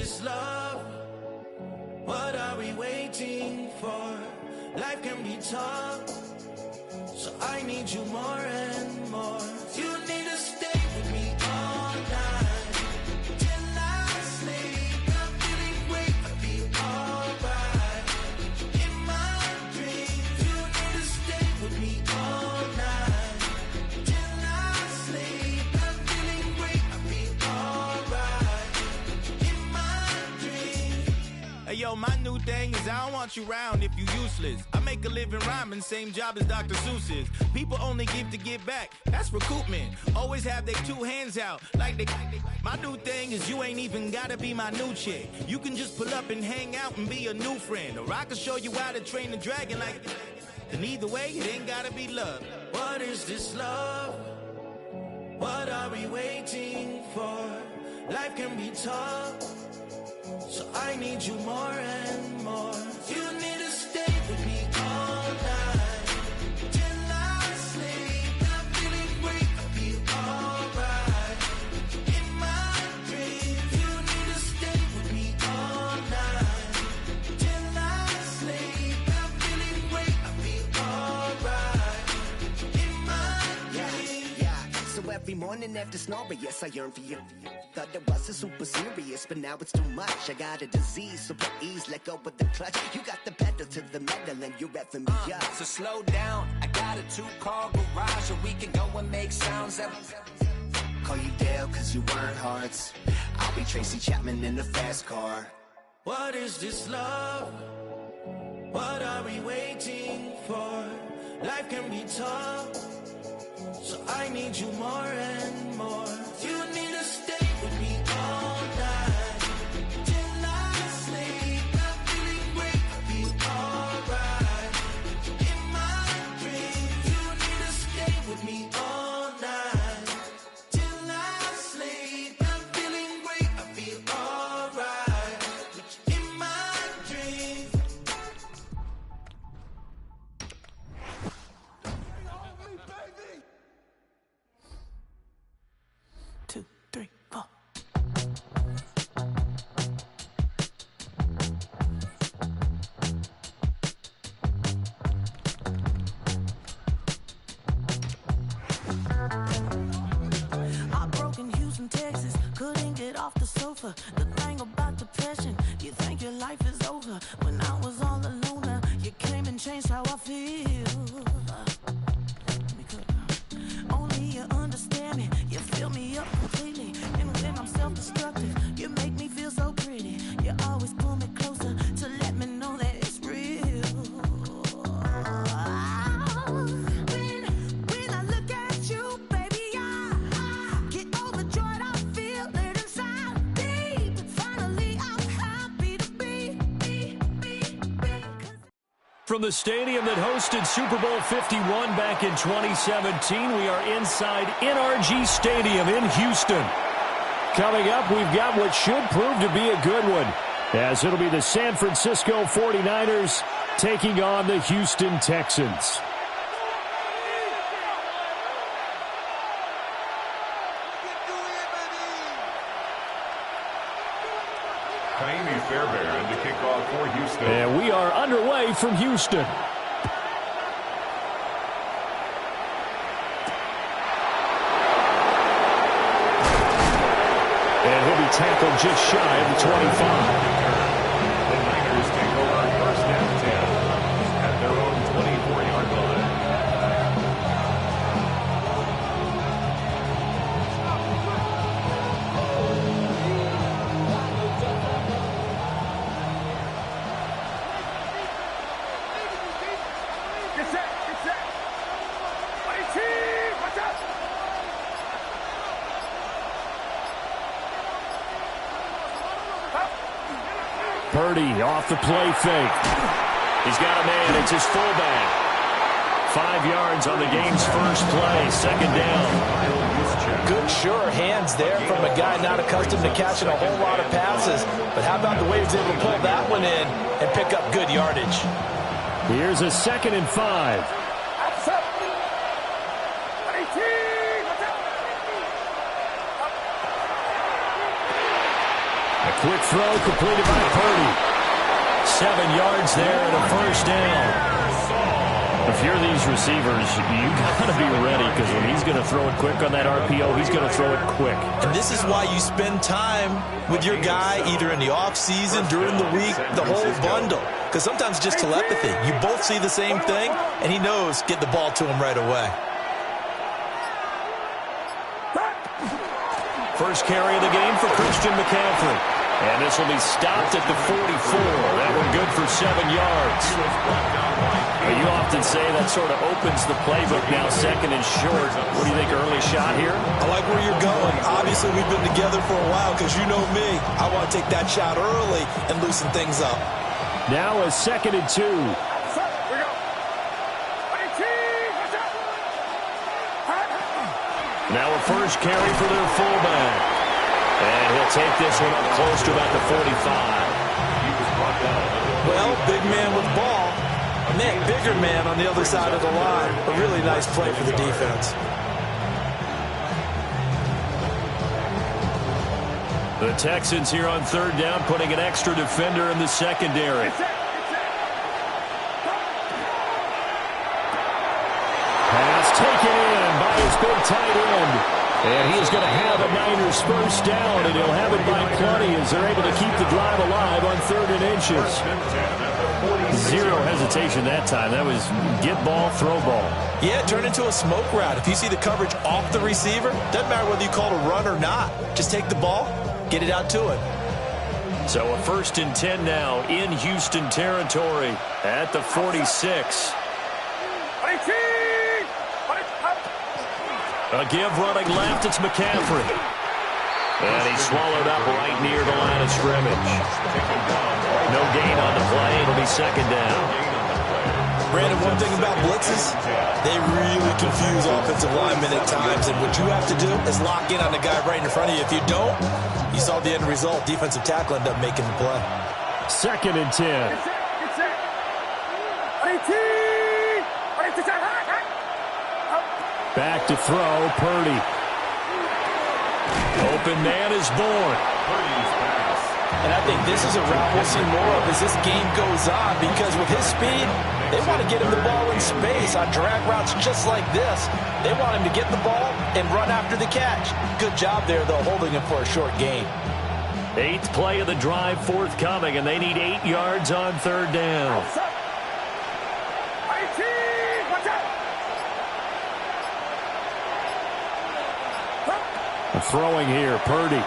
this love? What are we waiting for? Life can be tough, so I need you more and more. You need to stay with me all night till I sleep. I'm feeling great, I'll be alright. In my dreams, you need to stay with me all night till I sleep. I'm feeling great, I'll be alright. In my dreams. Hey yo, my new thing is I don't want you around if you useless. I make a living rhyming, same job as Dr. Seuss's. People only give to give back, that's recoupment. Always have their two hands out, like they. My new thing is you ain't even gotta be my new chick. You can just pull up and hang out and be a new friend. Or I can show you how to train the dragon like. And either way, it ain't gotta be love. What is this love? What are we waiting for? Life can be tough, so I need you more and more. You need to stay with me all night till I sleep. I'm feeling great, I'll be alright. In my dreams, you need to stay with me all night till I sleep. I'm feeling great, I'll be alright. In my dreams. Yeah. So every morning after snoring, yes, I yearn for you. Thought that wasn't super serious, but now it's too much. I got a disease, so please let go with the clutch. You got the pedal to the metal and you're reffing me up. So slow down, I got a 2-car garage, so we can go and make sounds that. Call you Dale cause you weren't hearts. I'll be Tracy Chapman in the fast car. What is this love? What are we waiting for? Life can be tough, so I need you more and more. You need to stay with me all night till I sleep. I'm feeling great, I'll be alright. In my dreams, you need to stay with me all night till I sleep. I'm feeling great, I'll be alright. In my dreams. Two, three, four. Heartbroken Houston, Texas, couldn't get off the sofa. The thing about depression, you think your life is over. When I was all alone, you came and changed how I feel. Only you understand me, you fill me up completely. And when I'm self-destructive, you make me feel so pretty. You always pull me closer to let me know that it's real. When I look at you, baby, I get overjoyed. I feel it inside me. Finally, I'm happy to be. From the stadium that hosted Super Bowl 51 back in 2017, we are inside NRG Stadium in Houston. Coming up, we've got what should prove to be a good one, as it'll be the San Francisco 49ers taking on the Houston Texans. Kaimi Fairbairn to kick off for Houston. And we are underway from Houston. And he'll be tackled just shy of the 25. The Niners take over first and 10 at their own 24-yard line. Get set, get set. 18, watch out. Purdy off the play fake. He's got a man. It's his fullback. 5 yards on the game's first play. Second down. Good, sure hands there from a guy not accustomed to catching a whole lot of passes. But how about the way he was able to pull that one in and pick up good yardage? Here's a 2nd and 5. Quick throw completed by Purdy. 7 yards there and a first down. If you're these receivers, you got to be ready because when he's going to throw it quick on that RPO, he's going to throw it quick. And this is why you spend time with your guy either in the offseason, during the week, the whole bundle. Because sometimes just telepathy. You both see the same thing, and he knows get the ball to him right away. First carry of the game for Christian McCaffrey. And this will be stopped at the 44. That one good for 7 yards. You often say that sort of opens the playbook now, second and short. What do you think, early shot here? I like where you're going. Obviously, we've been together for a while because you know me. I want to take that shot early and loosen things up. Now a 2nd and 2. Now a first carry for their fullback. And he'll take this one up close to about the 45. Well, big man with ball. Man, bigger man on the other side of the line. A really nice play for the defense. The Texans here on 3rd down, putting an extra defender in the secondary. Pass taken in by his big tight end. And he is going to have a Niners first down, and he'll have it by plenty as they're able to keep the drive alive on 3rd and inches. Zero hesitation that time. That was get ball, throw ball. Yeah, it turned into a smoke route. If you see the coverage off the receiver, doesn't matter whether you call it a run or not. Just take the ball, get it out to it. So a 1st and 10 now in Houston territory at the 46. A give running left, it's McCaffrey. And he's swallowed up right near the line of scrimmage. No gain on the play, it'll be 2nd down. Brandon, one thing about blitzes, they really confuse offensive linemen at times, and what you have to do is lock in on the guy right in front of you. If you don't, you saw the end result. Defensive tackle ended up making the play. 2nd and 10. Back to throw, Purdy. Open man is born. And I think this is a route we'll see more of as this game goes on, because with his speed, they want to get him the ball in space on drag routes just like this. They want him to get the ball and run after the catch. Good job there, though, holding him for a short gain. 8th play of the drive forthcoming, and they need 8 yards on 3rd down. Throwing here, Purdy. Over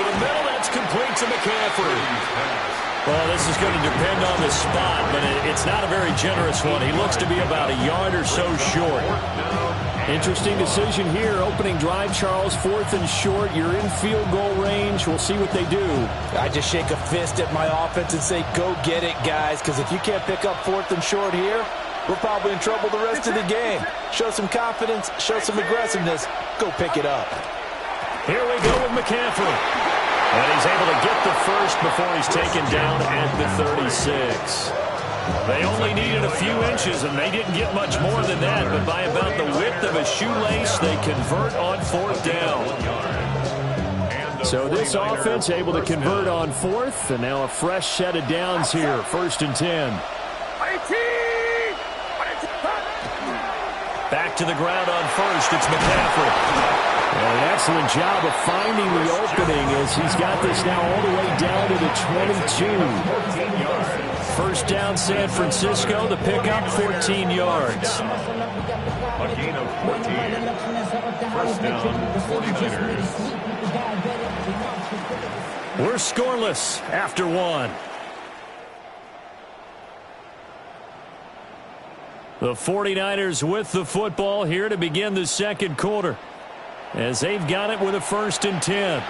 the middle, that's complete to McCaffrey. Well, this is going to depend on the spot, but it's not a very generous one. He looks to be about a yard or so short. Interesting decision here. Opening drive, Charles, 4th and short. You're in field goal range. We'll see what they do. I just shake a fist at my offense and say, go get it, guys, because if you can't pick up 4th and short here, we're probably in trouble the rest of the game. Show some confidence, show some aggressiveness, go pick it up. Here we go with McCaffrey. And he's able to get the first before he's taken down at the 36. They only needed a few inches, and they didn't get much more than that, but by about the width of a shoelace, they convert on 4th down. So this offense able to convert on 4th, and now a fresh set of downs here, 1st and 10. Back to the ground on 1st, it's McCaffrey. And an excellent job of finding the opening as he's got this now all the way down to the 22. First down, San Francisco. The pickup, 14 yards. A gain of 14. First down, 49ers. We're scoreless after 1. The 49ers with the football here to begin the 2nd quarter, as they've got it with a 1st and 10.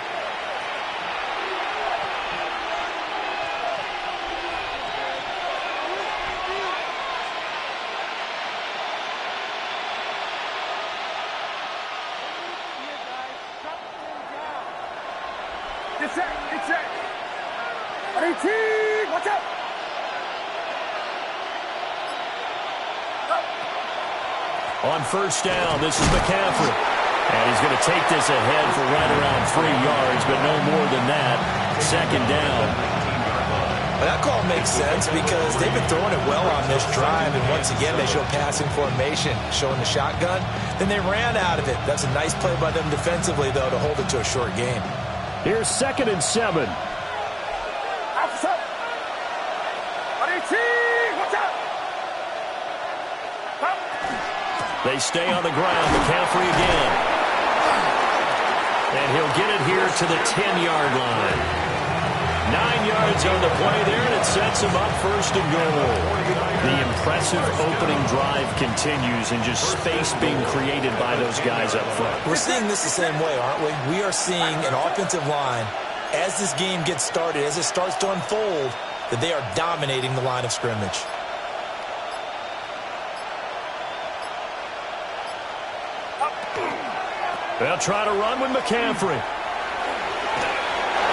Watch out! On 1st down, this is McCaffrey. And he's going to take this ahead for right around 3 yards, but no more than that. Second down. Well, that call makes sense because they've been throwing it well on this drive, and once again they show passing formation, showing the shotgun. Then they ran out of it. That's a nice play by them defensively, though, to hold it to a short game. Here's 2nd and 7. They stay on the ground. McCaffrey again. And he'll get it here to the 10-yard line. 9 yards on the play there, and it sets him up 1st and goal. The impressive opening drive continues, and just space being created by those guys up front. We're seeing this the same way, aren't we? We are seeing an offensive line, as this game gets started, as it starts to unfold, that they are dominating the line of scrimmage. They'll try to run with McCaffrey.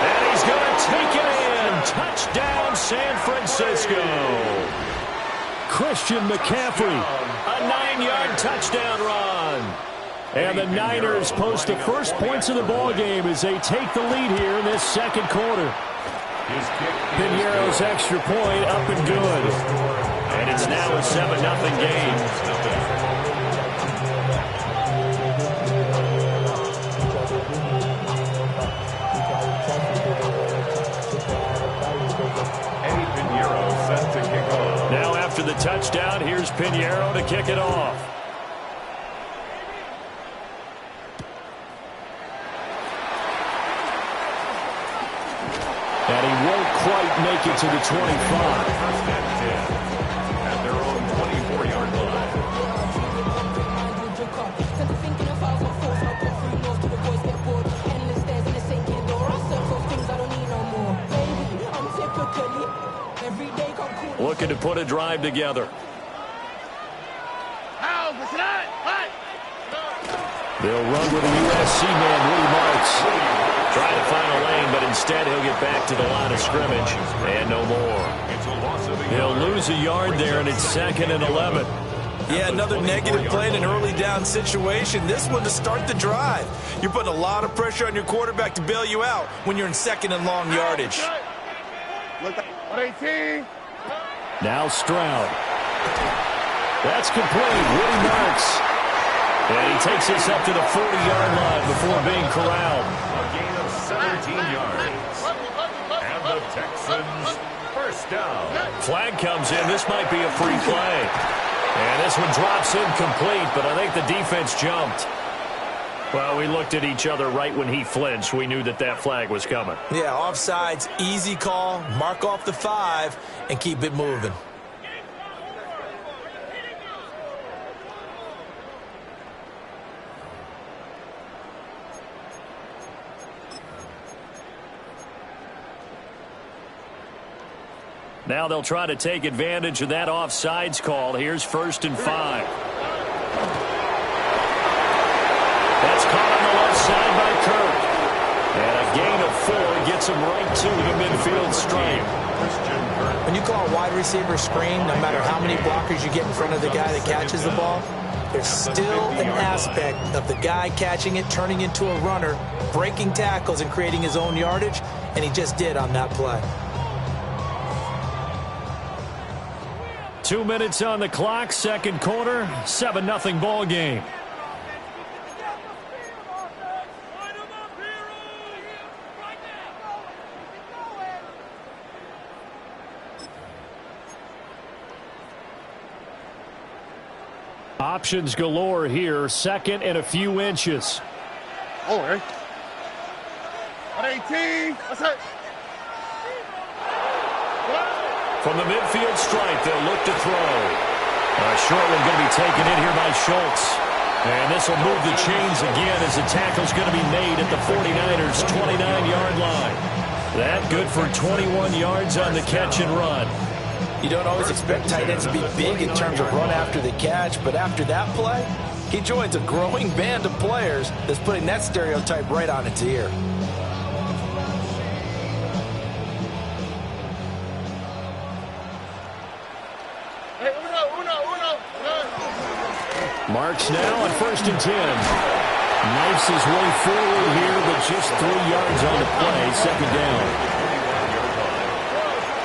And he's going to take it in. Touchdown, San Francisco. Christian McCaffrey, a 9-yard touchdown run. And the Niners post the first points of the ballgame as they take the lead here in this second quarter. Piñeiro's extra point up and good. And it's now a 7-0 game. Now after the touchdown, here's Piñeiro to kick it off. And he won't quite make it to the 25. First and 10 at their own 24-yard line. Looking to put a drive together. They'll run with a USC man, Woody Marks. Try to find a lane, but instead he'll get back to the line of scrimmage. And no more. He'll lose a yard there, and it's 2nd and 11. Yeah, another negative play in an early down situation. This one to start the drive. You're putting a lot of pressure on your quarterback to bail you out when you're in 2nd and long yardage. Now Stroud. That's complete. Woody Marks. And he takes this up to the 40-yard line before being corralled. A gain of 17 yards. And the Texans first down. Flag comes in. This might be a free play. And this one drops incomplete, but I think the defense jumped. Well, we looked at each other right when he flinched. We knew that that flag was coming. Yeah, offsides, easy call. Mark off the 5 and keep it moving. Now they'll try to take advantage of that offsides call. Here's 1st and 5. That's caught on the left side by Kirk. And a gain of 4 gets him right to the midfield stripe. When you call a wide receiver screen, no matter how many blockers you get in front of the guy that catches the ball, there's still an aspect of the guy catching it, turning into a runner, breaking tackles and creating his own yardage, and he just did on that play. 2 minutes on the clock, second quarter, 7-0 ball game. Options galore here, 2nd and a few inches. Oh, right. 118. What's that? From the midfield stripe, they'll look to throw. A short one going to be taken in here by Schultz. And this will move the chains again as the tackle's going to be made at the 49ers' 29-yard line. That good for 21 yards on the catch and run. You don't always expect tight ends to be big in terms of run after the catch, but after that play, he joins a growing band of players that's putting that stereotype right on its ear. Marks now on 1st and 10. Knifes his way forward here, but just 3 yards on the play. Second down.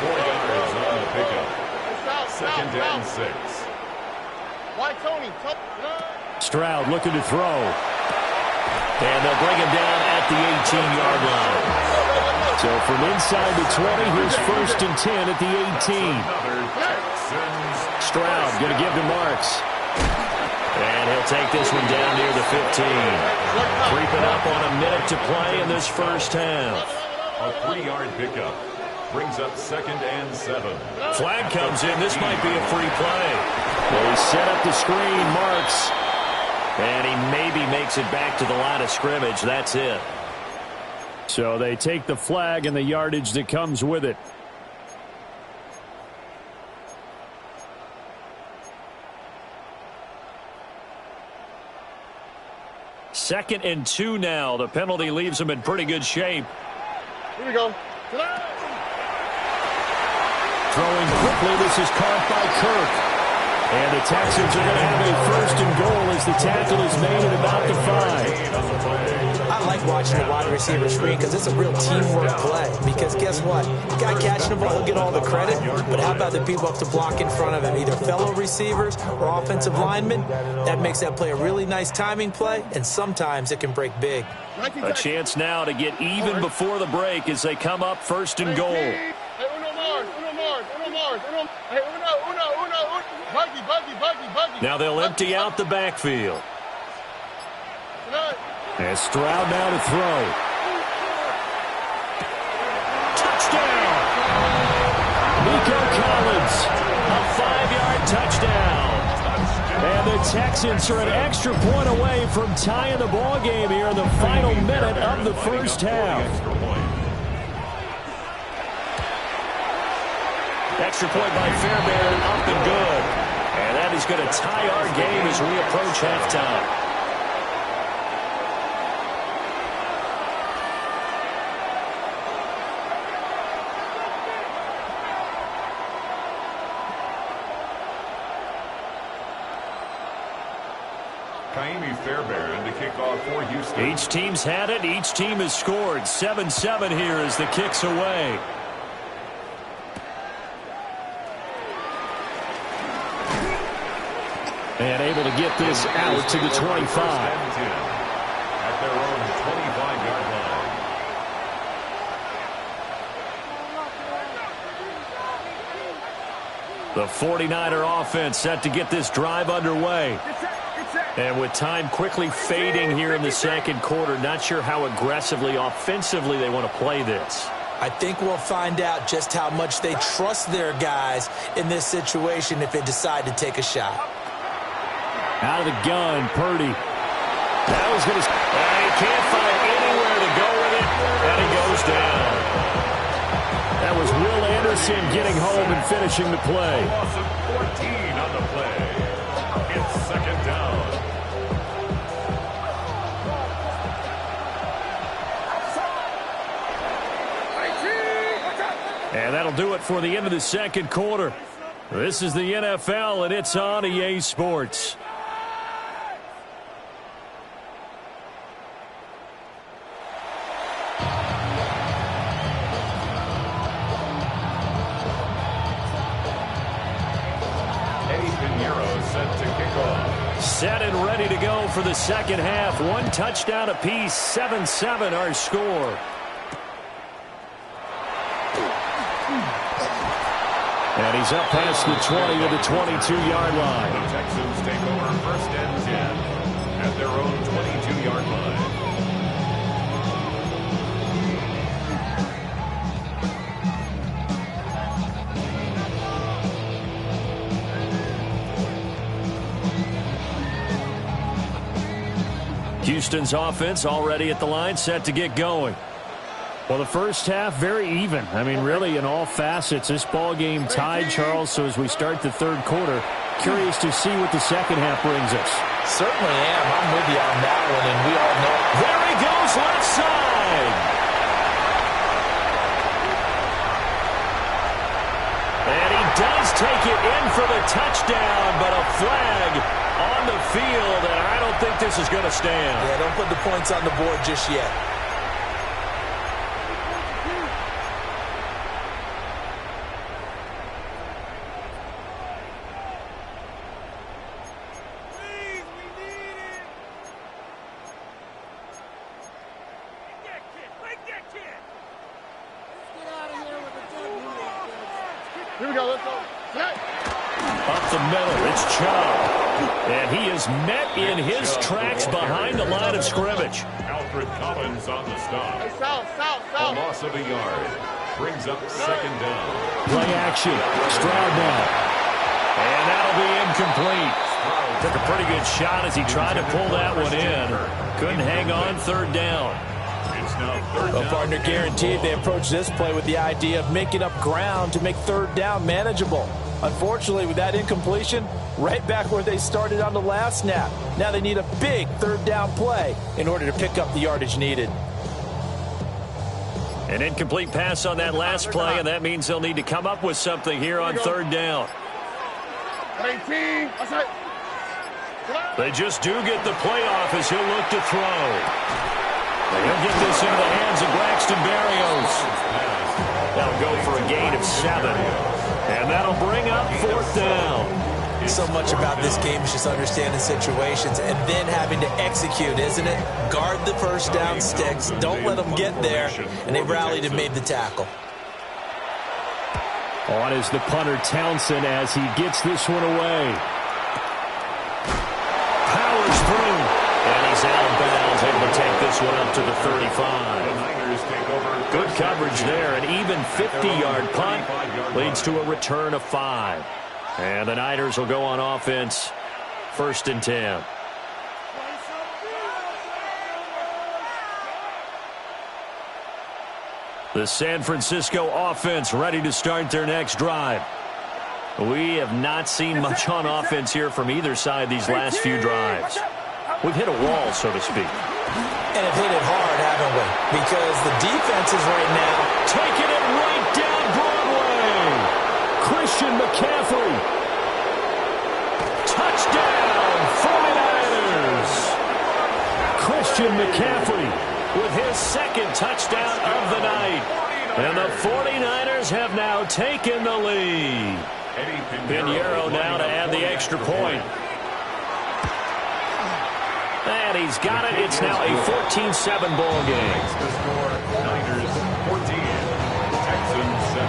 4 yards on the pickup. Second and 6. Why, Tony? Stroud looking to throw. And they'll bring him down at the 18-yard line. So from inside the 20, here's 1st and 10 at the 18. Stroud going to give to Marks. And he'll take this one down near the 15. Creeping up on a minute to play in this first half. A 3-yard pickup brings up 2nd and 7. Flag comes in. This might be a free play. Well, he set up the screen, Marks. And he maybe makes it back to the line of scrimmage. That's it. So they take the flag and the yardage that comes with it. Second and 2 now. The penalty leaves them in pretty good shape. Here we go. Throwing quickly. This is caught by Kirk. And the Texans are going to have a 1st and goal as the tackle is made at about the 5. I like watching the wide receiver screen because it's a real teamwork play. Because guess what? The guy catching the ball will get all the credit, but how about the people up to block in front of him, either fellow receivers or offensive linemen? That makes that play a really nice timing play, and sometimes it can break big. A chance now to get even before the break as they come up 1st and goal. Now they'll empty out the backfield. And Stroud now to throw. Touchdown! Nico Collins, a 5-yard touchdown. And the Texans are an extra point away from tying the ball game here in the final minute of the first half. Extra point by Fairbairn, up and good. And that is going to tie our game as we approach halftime. Kaimi Fairbairn to kick off for Houston. Each team's had it. Each team has scored. 7-7 here as the kick's away. And able to get this out to the 25. At their own 25-yard line. The 49er offense set to get this drive underway. And with time quickly fading here in the second quarter, not sure how aggressively, offensively they want to play this. I think we'll find out just how much they trust their guys in this situation if they decide to take a shot. Out of the gun, Purdy. That was going to... he can't find anywhere to go with it, and he goes down. That was Will Anderson getting home and finishing the play. Loss of 14 on the play. It's 2nd down. And that'll do it for the end of the second quarter. This is the NFL, and it's on EA Sports. Set and ready to go for the second half. 1 touchdown apiece. 7-7 our score. And he's up past the 20 to the 22-yard line. The Texans take over 1st and 10 at their own 22-yard line. Houston's offense already at the line, set to get going. Well, the first half, very even. I mean, really, in all facets, this ball game tied, Charles. So as we start the third quarter, curious to see what the second half brings us. Certainly am. I'm with you on that one, and we all know. There he goes, left side. And he does take it in for the touchdown, but a flag on the field, and I don't don't think this is going to stand. Yeah, don't put the points on the board just yet. Here we go, let's go. Set. Up the middle, it's Chubb. And he is met in his tracks behind the line of scrimmage. Alfred Collins on the stop. Hey, south. A loss of a yard. Brings up second down. Play action. Stroud now. And that'll be incomplete. Took a pretty good shot as he tried to pull that one in. Couldn't hang on third down. It's now third down. Well, partner, guaranteed they approach this play with the idea of making up ground to make third down manageable. Unfortunately, with that incompletion, right back where they started on the last snap. Now they need a big third down play in order to pick up the yardage needed. An incomplete pass on that last play, and that means they'll need to come up with something here on third down. 18. They just do get the playoff as he'll look to throw. He'll get this into the hands of Braxton Berrios. That'll go for a gain of 7. And that'll bring up fourth down. So much about this game is just understanding situations and then having to execute, isn't it? Guard the first down sticks. Don't let them get there. And they rallied and made the tackle. On is the punter Townsend as he gets this one away. Powers through. And he's out of bounds, able to take this one up to the 35. Good coverage there. An even 50-yard punt leads to a return of 5. And the Niners will go on offense, 1st and 10. The San Francisco offense ready to start their next drive. We have not seen much on offense here from either side these last few drives. We've hit a wall, so to speak. And have hit it hard, haven't we? Because the defenses right now taking it right down Broadway. Christian McCaffrey. Touchdown, 49ers. Christian McCaffrey with his second touchdown of the night. And the 49ers have now taken the lead. Pinheiro now to add the extra point. And he's got it. It's now a 14-7 ball game. The score, Niners 14, Texans 7.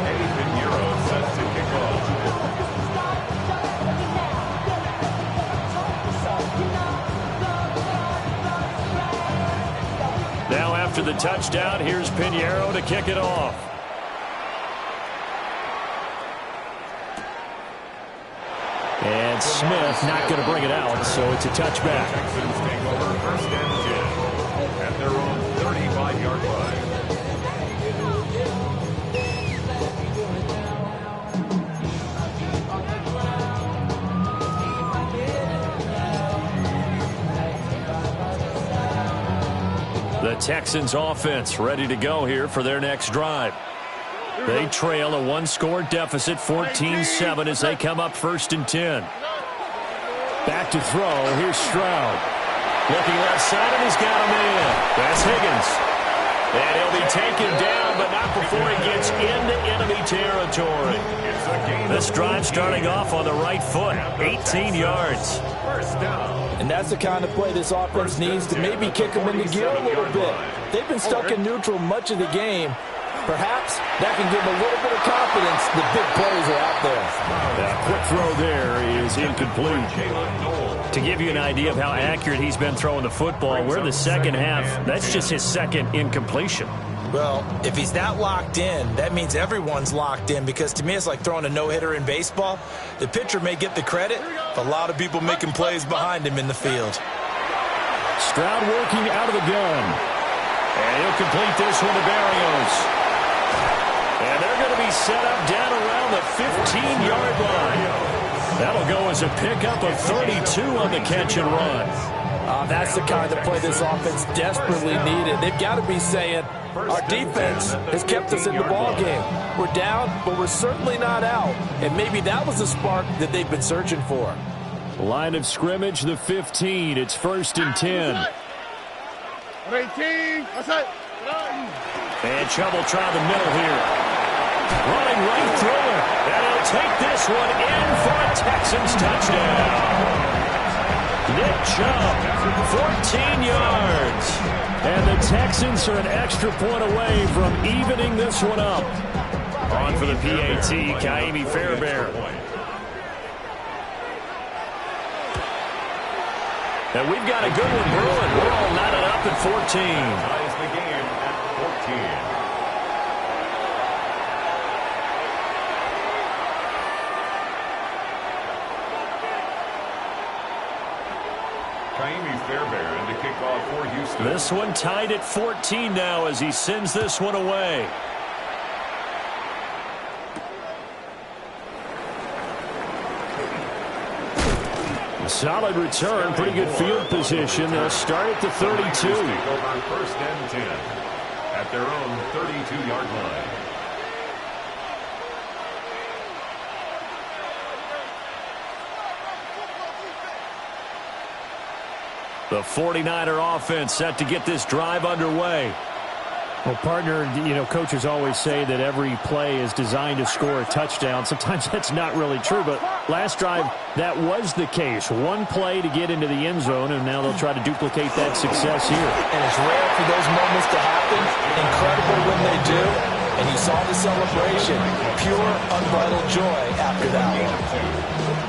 Eddie Pinheiro set to kick off. Now after the touchdown, here's Pinheiro to kick it off. And Smith not going to bring it out, so it's a touchback. Texans take over 1st and 10 at their own 35-yard line. The Texans offense ready to go here for their next drive. They trail a one-score deficit, 14-7, as they come up 1st and 10. Back to throw. Here's Stroud. Looking left side, and he's got a man. That's Higgins. And he'll be taken down, but not before he gets into enemy territory. This drive starting off on the right foot, 18 yards. And that's the kind of play this offense needs to maybe kick them into gear a little bit. They've been stuck in neutral much of the game. Perhaps that can give them a little bit of confidence. The big plays are out there. That quick throw there is incomplete. To give you an idea of how accurate he's been throwing the football, we're in the second half. That's just his second incompletion. Well, if he's that locked in, that means everyone's locked in, because to me it's like throwing a no-hitter in baseball. The pitcher may get the credit, but a lot of people making plays behind him in the field. Stroud working out of the gun. And he'll complete this one to Berrios. And they're going to be set up down around the 15-yard line. That'll go as a pickup of 32 on the catch and run. That's the kind of play this offense desperately needed. They've got to be saying, our defense has kept us in the ball game. We're down, but we're certainly not out. And maybe that was the spark that they've been searching for. Line of scrimmage, the 15. It's 1st and 10. 18. And trouble trying the middle here. Running right through it. And he'll take this one in for a Texans touchdown. Nick Chubb, 14 yards. And the Texans are an extra point away from evening this one up. On for the PAT, Ka'imi Fairbairn. And we've got a good one brewing. We're all knotted up at 14. Ties the game at 14. Ka'imi Fairbairn to kick off for Houston. This one tied at 14 now as he sends this one away. Solid return, pretty good field position. They'll start at the 32. Take over 1st and 10 at their own 32-yard line. The 49er offense set to get this drive underway. Well, partner, coaches always say that every play is designed to score a touchdown. Sometimes that's not really true, but last drive, that was the case. One play to get into the end zone, and now they'll try to duplicate that success here. And it's rare for those moments to happen. Incredible when they do. And you saw the celebration. Pure, unbridled joy after that one.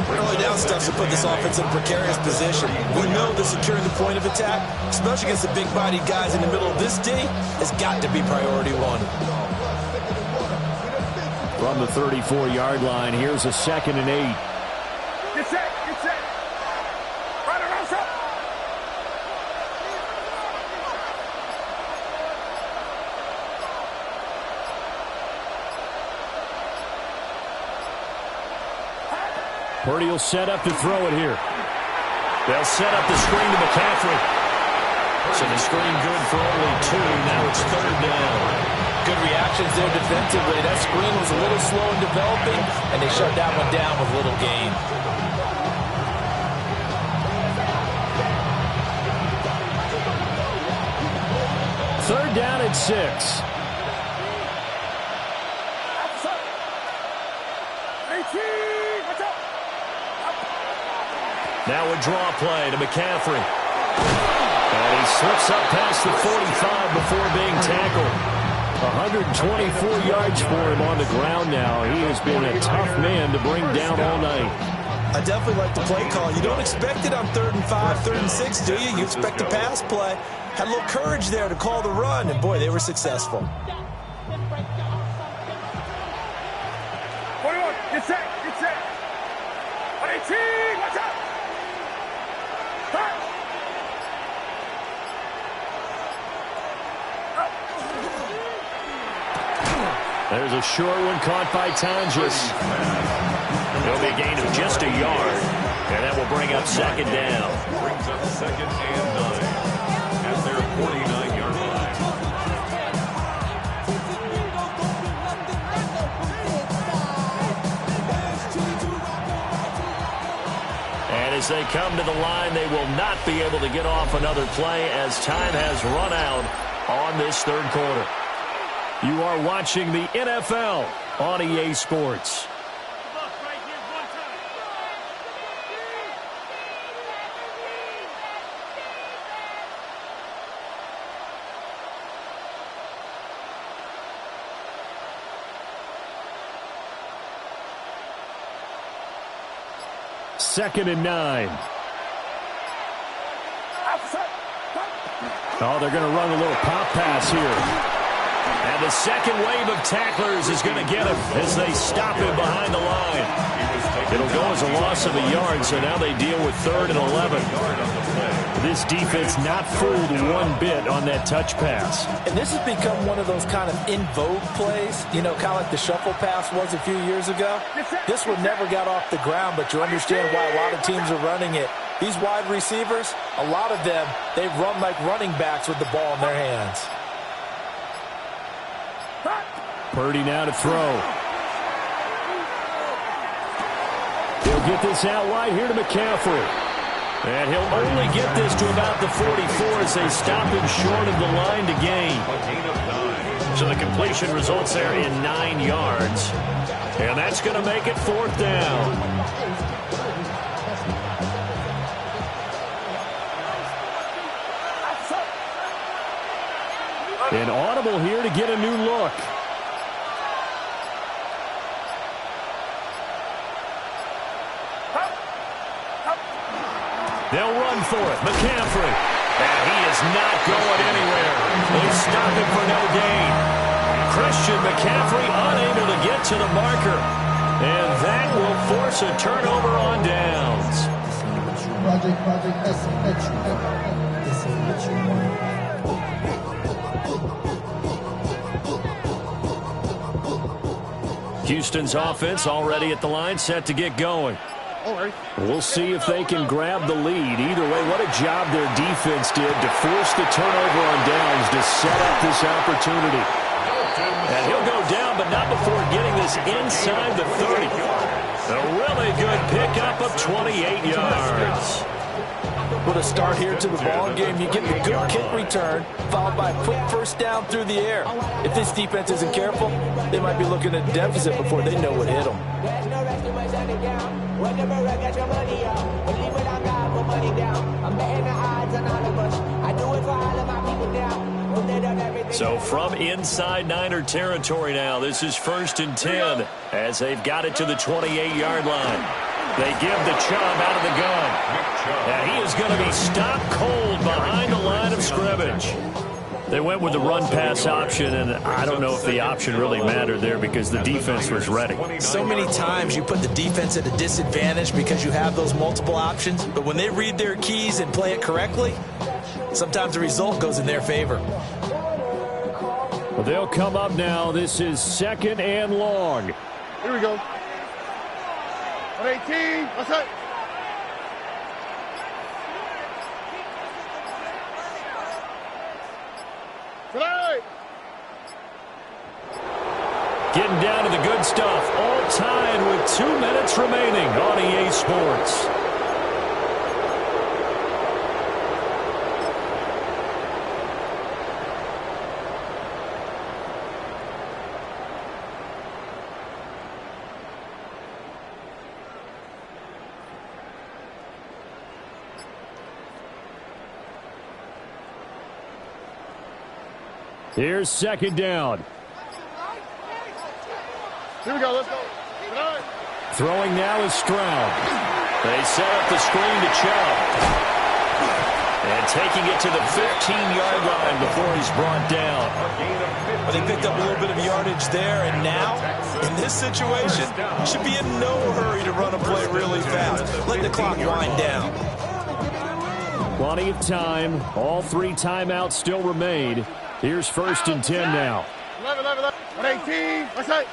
Early down steps to put this offense in a precarious position. We know that securing the point of attack, especially against the big-bodied guys in the middle of this D, has got to be priority one. From the 34-yard line, here's a 2nd and 8. Get set. Right around, shot. Purdy will set up to throw it here. They'll set up the screen to McCaffrey. So the screen good for only 2. Now it's 3rd down. Good reactions there defensively. That screen was a little slow in developing, and they shut that one down with little gain. Third down at 6. Now a draw play to McCaffrey. And he slips up past the 45 before being tackled. 124 yards for him on the ground now. He has been a tough man to bring down all night. I definitely like the play call. You don't expect it on 3rd and 5, 3rd and 6, do you? You expect a pass play. Had a little courage there to call the run, and boy, they were successful. 41, get set. 18, watch out. There's a short one caught by Tonjes. It'll be a gain of just a yard, and that will bring up 2nd down. Brings up 2nd and 9 at their 49-yard line. And as they come to the line, they will not be able to get off another play as time has run out on this 3rd quarter. You are watching the NFL on EA Sports. Second and 9. Oh, they're going to run a little pop pass here. And the second wave of tacklers is going to get him as they stop him behind the line. It'll go as a loss of a yard, so now they deal with 3rd and 11. This defense not fooled one bit on that touch pass. And this has become one of those kind of in vogue plays, kind of like the shuffle pass was a few years ago. This one never got off the ground, but you understand why a lot of teams are running it, These wide receivers, a lot of them, they run like running backs with the ball in their hands. Purdy now to throw. He'll get this out wide here to McCaffrey. And he'll only get this to about the 44 as they stop him short of the line to gain. So the completion results there in 9 yards. And that's going to make it 4th down. An audible here to get a new look. They'll run for it. McCaffrey. And he is not going anywhere. They stop him for no gain. Christian McCaffrey unable to get to the marker. And that will force a turnover on downs. Houston's offense already at the line, set to get going. We'll see if they can grab the lead. Either way, what a job their defense did to force the turnover on downs to set up this opportunity. And he'll go down, but not before getting this inside the 30. A really good pickup of 28 yards. With a start here to the ball game, you get the good kick return, followed by a quick first down through the air. If this defense isn't careful, they might be looking at a deficit before they know what hit them. So from inside Niner territory now, this is 1st and 10 as they've got it to the 28-yard line. They give the Chubb out of the gun. And he is going to be stopped cold behind the line of scrimmage. They went with the run-pass option, and I don't know if the option really mattered there because the defense was ready. So many times you put the defense at a disadvantage because you have those multiple options, but when they read their keys and play it correctly, sometimes the result goes in their favor. Well, they'll come up now. This is 2nd and long. Here we go. 118. What's up? Tonight. Getting down to the good stuff. All tied with 2 minutes remaining on EA Sports. Here's 2nd down. Here we go. Let's go. Throwing now is Stroud. They set up the screen to Chubb. And taking it to the 15-yard line before he's brought down. But they picked up a little bit of yardage there, and now, in this situation, should be in no hurry to run a play really fast. Let the clock wind down. Plenty of time. All 3 timeouts still remain. Here's 1st and 10 now. 118. What's that?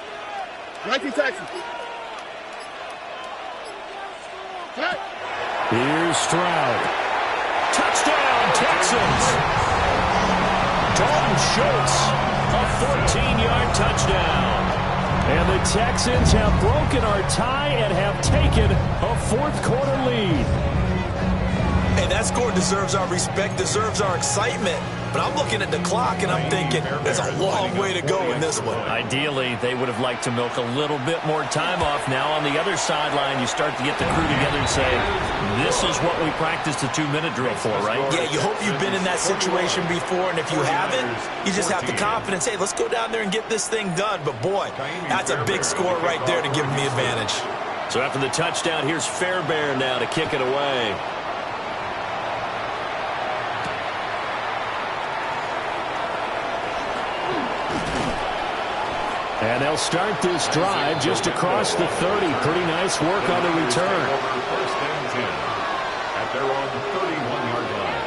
19 Texans. Here's Stroud. Touchdown, Texans. Dalton Schultz, a 14-yard touchdown. And the Texans have broken our tie and have taken a 4th quarter lead. Hey, that score deserves our respect, deserves our excitement. But I'm looking at the clock, and I'm thinking there's a long way to go in this one. Ideally, they would have liked to milk a little bit more time off. Now on the other sideline, you start to get the crew together and say, this is what we practiced the 2-minute drill for, right? Yeah, you hope you've been in that situation before, and if you haven't, you just have the confidence, hey, let's go down there and get this thing done. But, boy, that's a big score right there to give them the advantage. So after the touchdown, here's Fairbairn now to kick it away. And they'll start this drive just across the 30. Pretty nice work on the return. 1st and 10 at their own 31-yard line.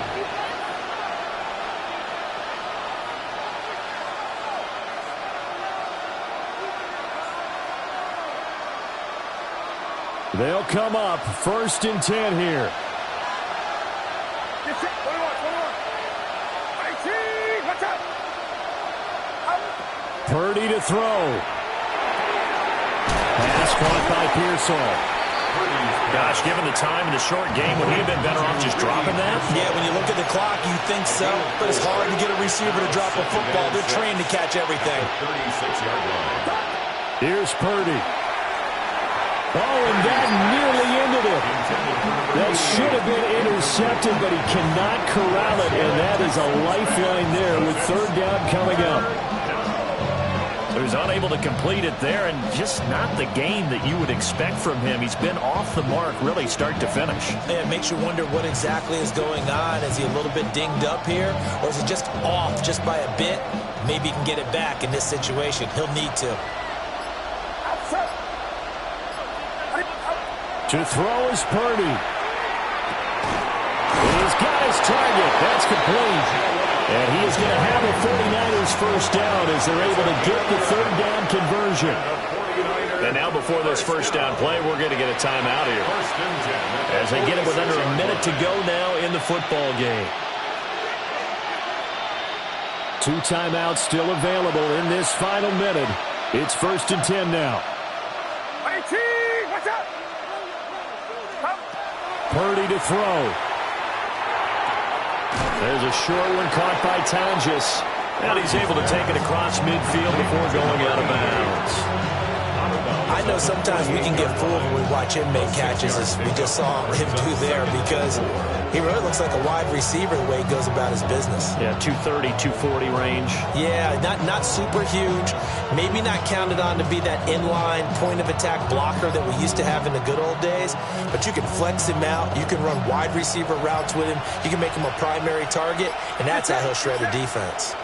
They'll come up 1st and 10 here. Purdy to throw. Pass caught by Pearsall. Gosh, given the time in the short game, would he have been better off just dropping that? Yeah, when you look at the clock, you think so. But it's hard to get a receiver to drop a football. They're trained to catch everything. 36-yard line. Here's Purdy. Oh, and that nearly ended it. That should have been intercepted, but he cannot corral it, and that is a lifeline there with third down coming up. So he's unable to complete it there, and just not the game that you would expect from him. He's been off the mark really start to finish. It makes you wonder what exactly is going on. Is he a little bit dinged up here, or is he just off just by a bit? Maybe he can get it back in this situation. He'll need to. To throw is Purdy. He's got his target. That's complete. And he is going to have a 49ers first down as they're able to get the third down conversion. And now before this first down play, we're going to get a timeout here. As they get it with under a minute to go now in the football game. 2 timeouts still available in this final minute. It's 1st and 10 now. Purdy to throw. There's a short one caught by Tonjes. And he's able to take it across midfield before going out of bounds. I know sometimes we can get fooled when we watch him make catches, as we just saw him do there, because he really looks like a wide receiver the way he goes about his business. Yeah, 230, 240 range. Yeah, not super huge. Maybe not counted on to be that inline point-of-attack blocker that we used to have in the good old days, but you can flex him out. You can run wide receiver routes with him. You can make him a primary target, and that's how he'll shred a defense.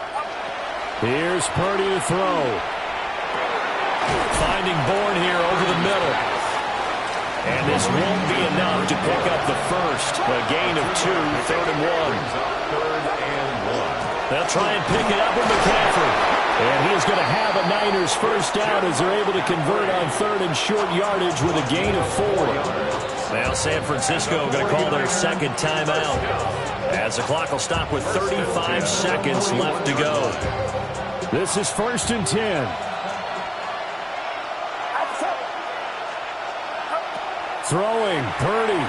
Here's Purdy to throw. Finding Bourne here over the middle. And this won't be enough to pick up the first. A gain of 2, 3rd and 1. They'll try and pick it up with McCaffrey. And he is going to have a Niners first down as they're able to convert on 3rd and short yardage with a gain of 4. Now San Francisco going to call their second timeout. As the clock will stop with 35 seconds left to go. This is 1st and 10. Throwing, Purdy.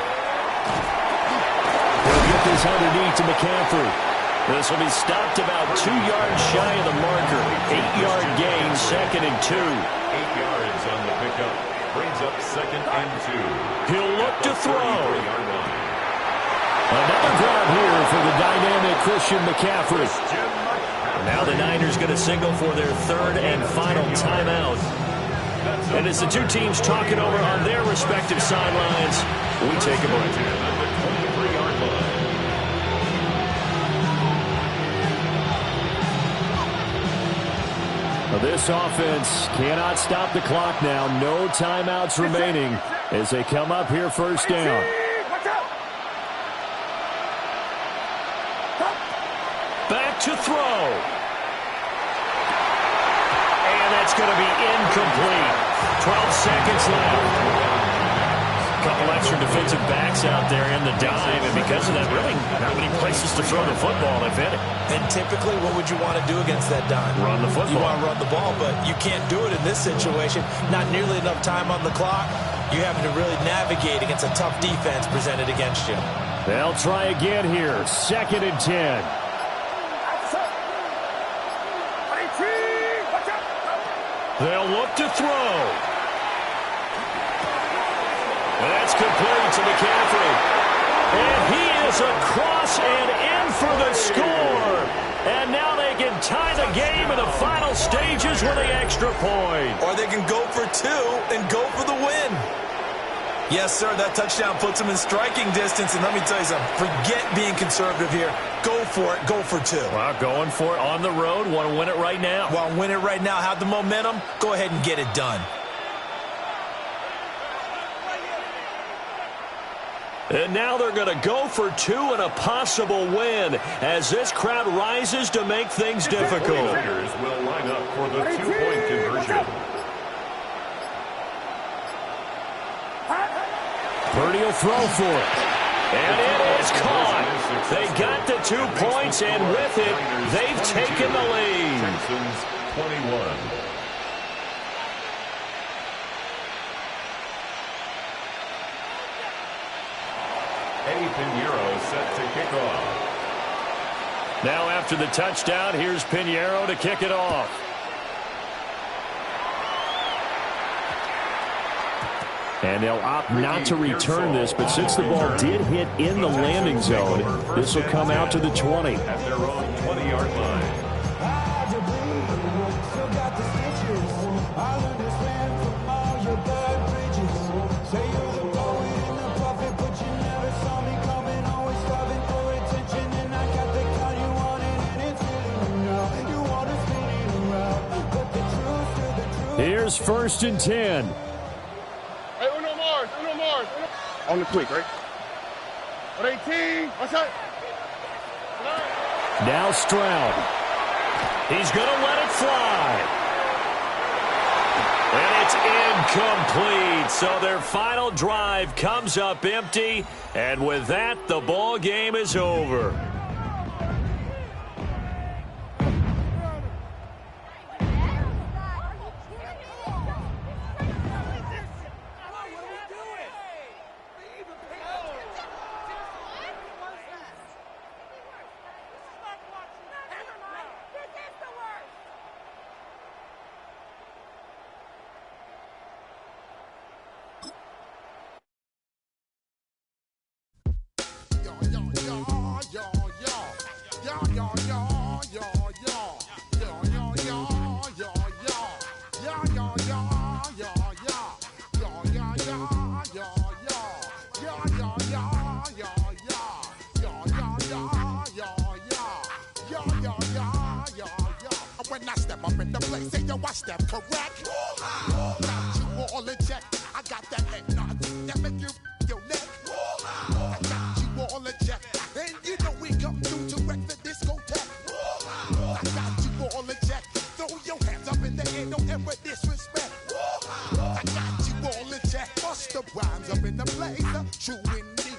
He'll get this underneath to McCaffrey. This will be stopped about 2 yards shy of the marker. 8-yard gain, 2nd and 2. 8 yards on the pickup. Brings up 2nd and 2. He'll look to throw. Another grab here for the dynamic Christian McCaffrey. Now the Niners going to signal for their 3rd and final timeout. And as the two teams talk it over on their respective sidelines, we take a break. This offense cannot stop the clock now. No timeouts remaining as they come up here first down. Back to throw. And that's going to be incomplete. 12 seconds left. A couple extra defensive backs out there in the dime, and because of that, really not many places to throw the football, if any. And typically, what would you want to do against that dime? Run the football. You want to run the ball, but you can't do it in this situation. Not nearly enough time on the clock. You're having to really navigate against a tough defense presented against you. They'll try again here. 2nd and 10. They'll look to throw. That's complete to McCaffrey. And he is across and in for the score. And now they can tie the game in the final stages with the extra point. Or they can go for 2 and go for the win. Yes, sir, that touchdown puts them in striking distance. And let me tell you something, forget being conservative here. Go for it, go for 2. Well, going for it on the road. Want to win it right now. Want to win it right now, have the momentum, go ahead and get it done. And now they're going to go for 2 and a possible win as this crowd rises to make things difficult. Raiders will line up for the 2-point conversion. Purdy will throw for it. And it is caught. They got the 2 points, and with it, they've taken the lead. Texans 21. Eddie Pinheiro set to kick off. Now after the touchdown, here's Pinheiro to kick it off. And they'll opt not to return this, but since the ball did hit in the landing zone, this will come out to the 20. At their own 20-yard line. Here's 1st and 10. Hey, Uno Mars. On the quick, right? On 18. What's that? Now Stroud. He's going to let it fly. And it's incomplete. So their final drive comes up empty. And with that, the ball game is over. When I step up in the place, say yo, I step correct. Got you all in check. I got that head nod that make you your neck. I got you all in check, and you know we come through to wreck the discotheque. I got you all in check. Throw your hands up in the air, don't ever disrespect. I got you all in check. Bust the rhymes up in the place, true indeed.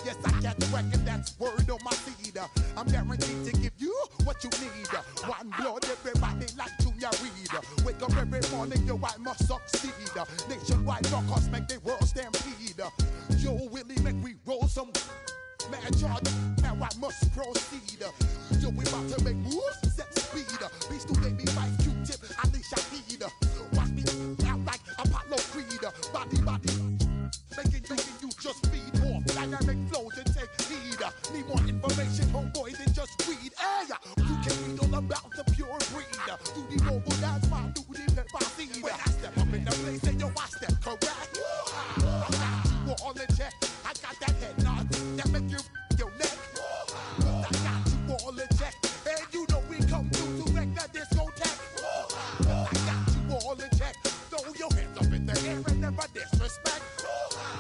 Yes, I got the record, that's word on my feed. I'm guaranteed to give you what you need. One blood, everybody like Junior Reed. Wake up every morning, yo, I must succeed. Nationwide rockers make the world stampede. Yo, Willie, make we roll some mad charge. Now I must proceed. Yo, we about to make moves, set speed. Beast to make me fight Q-tip, I need Shahid. Watch me out like Apollo Creed. Body, making you just feed off dynamic flows and take heed. Need more information, homeboy, than just read. Hey, you can read all about the pure breed. Do the mobile dance, my do the pepper seed. When I step up in the place, say yo, I step correct. I got you all in check. I got that head nod that make you your neck. I got you all in check, and you know we come through to wreck the discotheque. I got you all in check. Throw your hands up in the air and never disrespect.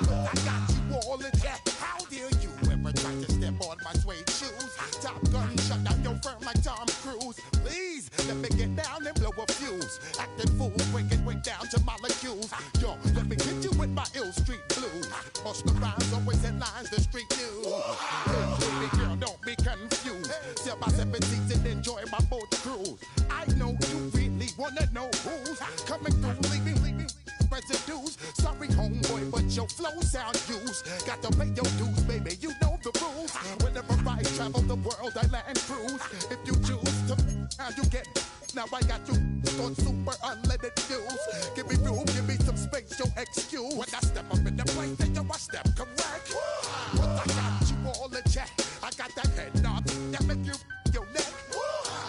I got you all in check. How dare you ever try to step on my suede shoes? Top Gun shut down your firm like Tom Cruise. Please let me get down and blow a fuse. Acting fool, breaking way down to molecules. Yo, let me hit you with my ill street blues. Bust the rhymes, always headlines, the street news. Hey, baby girl, don't be confused. Sail by 7 seats and enjoy my boat cruise. I know you really wanna know who's coming through, leaving residues. Sorry, homeboy, but your flow sound used. Got to pay your dues, baby, you know the rules. Whenever I travel the world, I land cruise. If you choose to, how you get. Now I got you on super unleaded fuels. Give me room, give me some space, your excuse. When I step up in the place, then yo, I step correct. But I got you all in check. I got that head nod that make you your neck.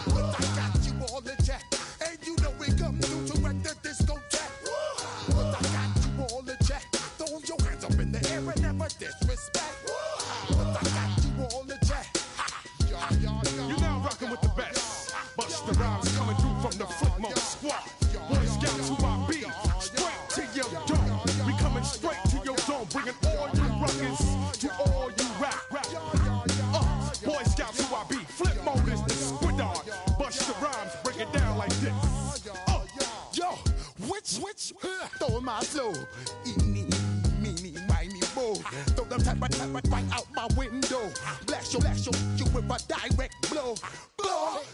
But I got you all in check, and you know we come through to wreck the discotheque. But I got you all in check. Throw your hands up in the air and never disrespect. But I got you all in check. You're now rocking with the best. Bust the rhymes coming through from the Footmost Squad. Boy Scouts who I be. Straight to your dome. We coming straight to your dome. Bringing all you rock Step right out my window. Blast you with a direct blow.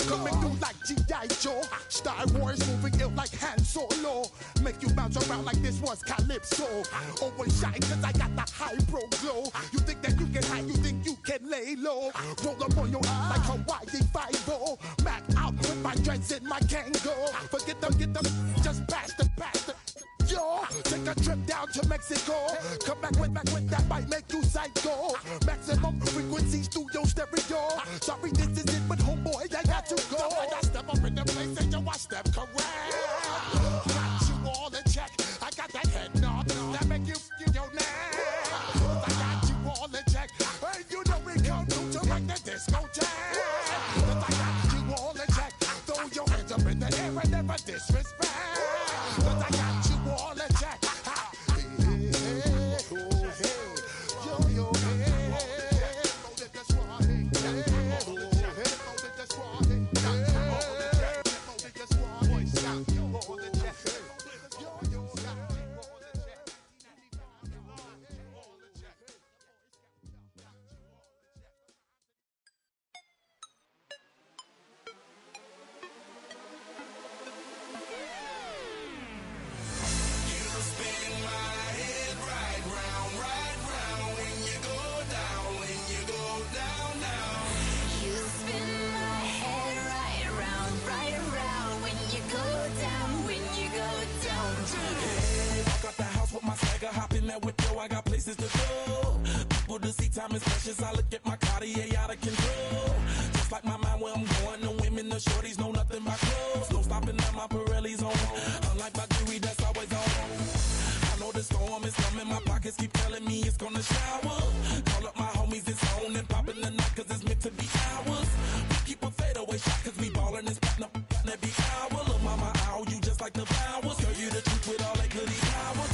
Coming through like G.I. Joe. Star Wars moving ill like Han Solo. Make you bounce around like this was Calypso. Always shine cause I got the high pro glow. You think that you can hide, you think you can lay low. Roll up on your eye like Hawaii 5-0. Mac out with my dreads in my Kango. Forget them, just pass the. Yo, take a trip down to Mexico. Come back with that might make you psycho. Maximum frequencies through your stereo. Sorry, this is it, but homeboy, I got to go. I step up in the place and yo, I step correct. Got you all in check. I got that head nod that make you your neck. I got you all in check. Hey, you know we come through to like the discotheque. I got you all in check. Throw your hands up in the air and never disrespect. I got you all in check. I got places to go. People to see, time is precious. I look at my Cartier out of control. Just like my mind where I'm going. The women, the shorties know nothing but clothes. No stopping at my Pirelli's on. Unlike my jewelry, that's always on. I know the storm is coming. My pockets keep telling me it's gonna shower. Call up my homies, it's on and popping the night cause it's meant to be ours. We keep a fadeaway shot cause we ballin' and spittin' up every hour. Look, mama, ow, you just like the flowers. Girl, you the truth with all that goody powers.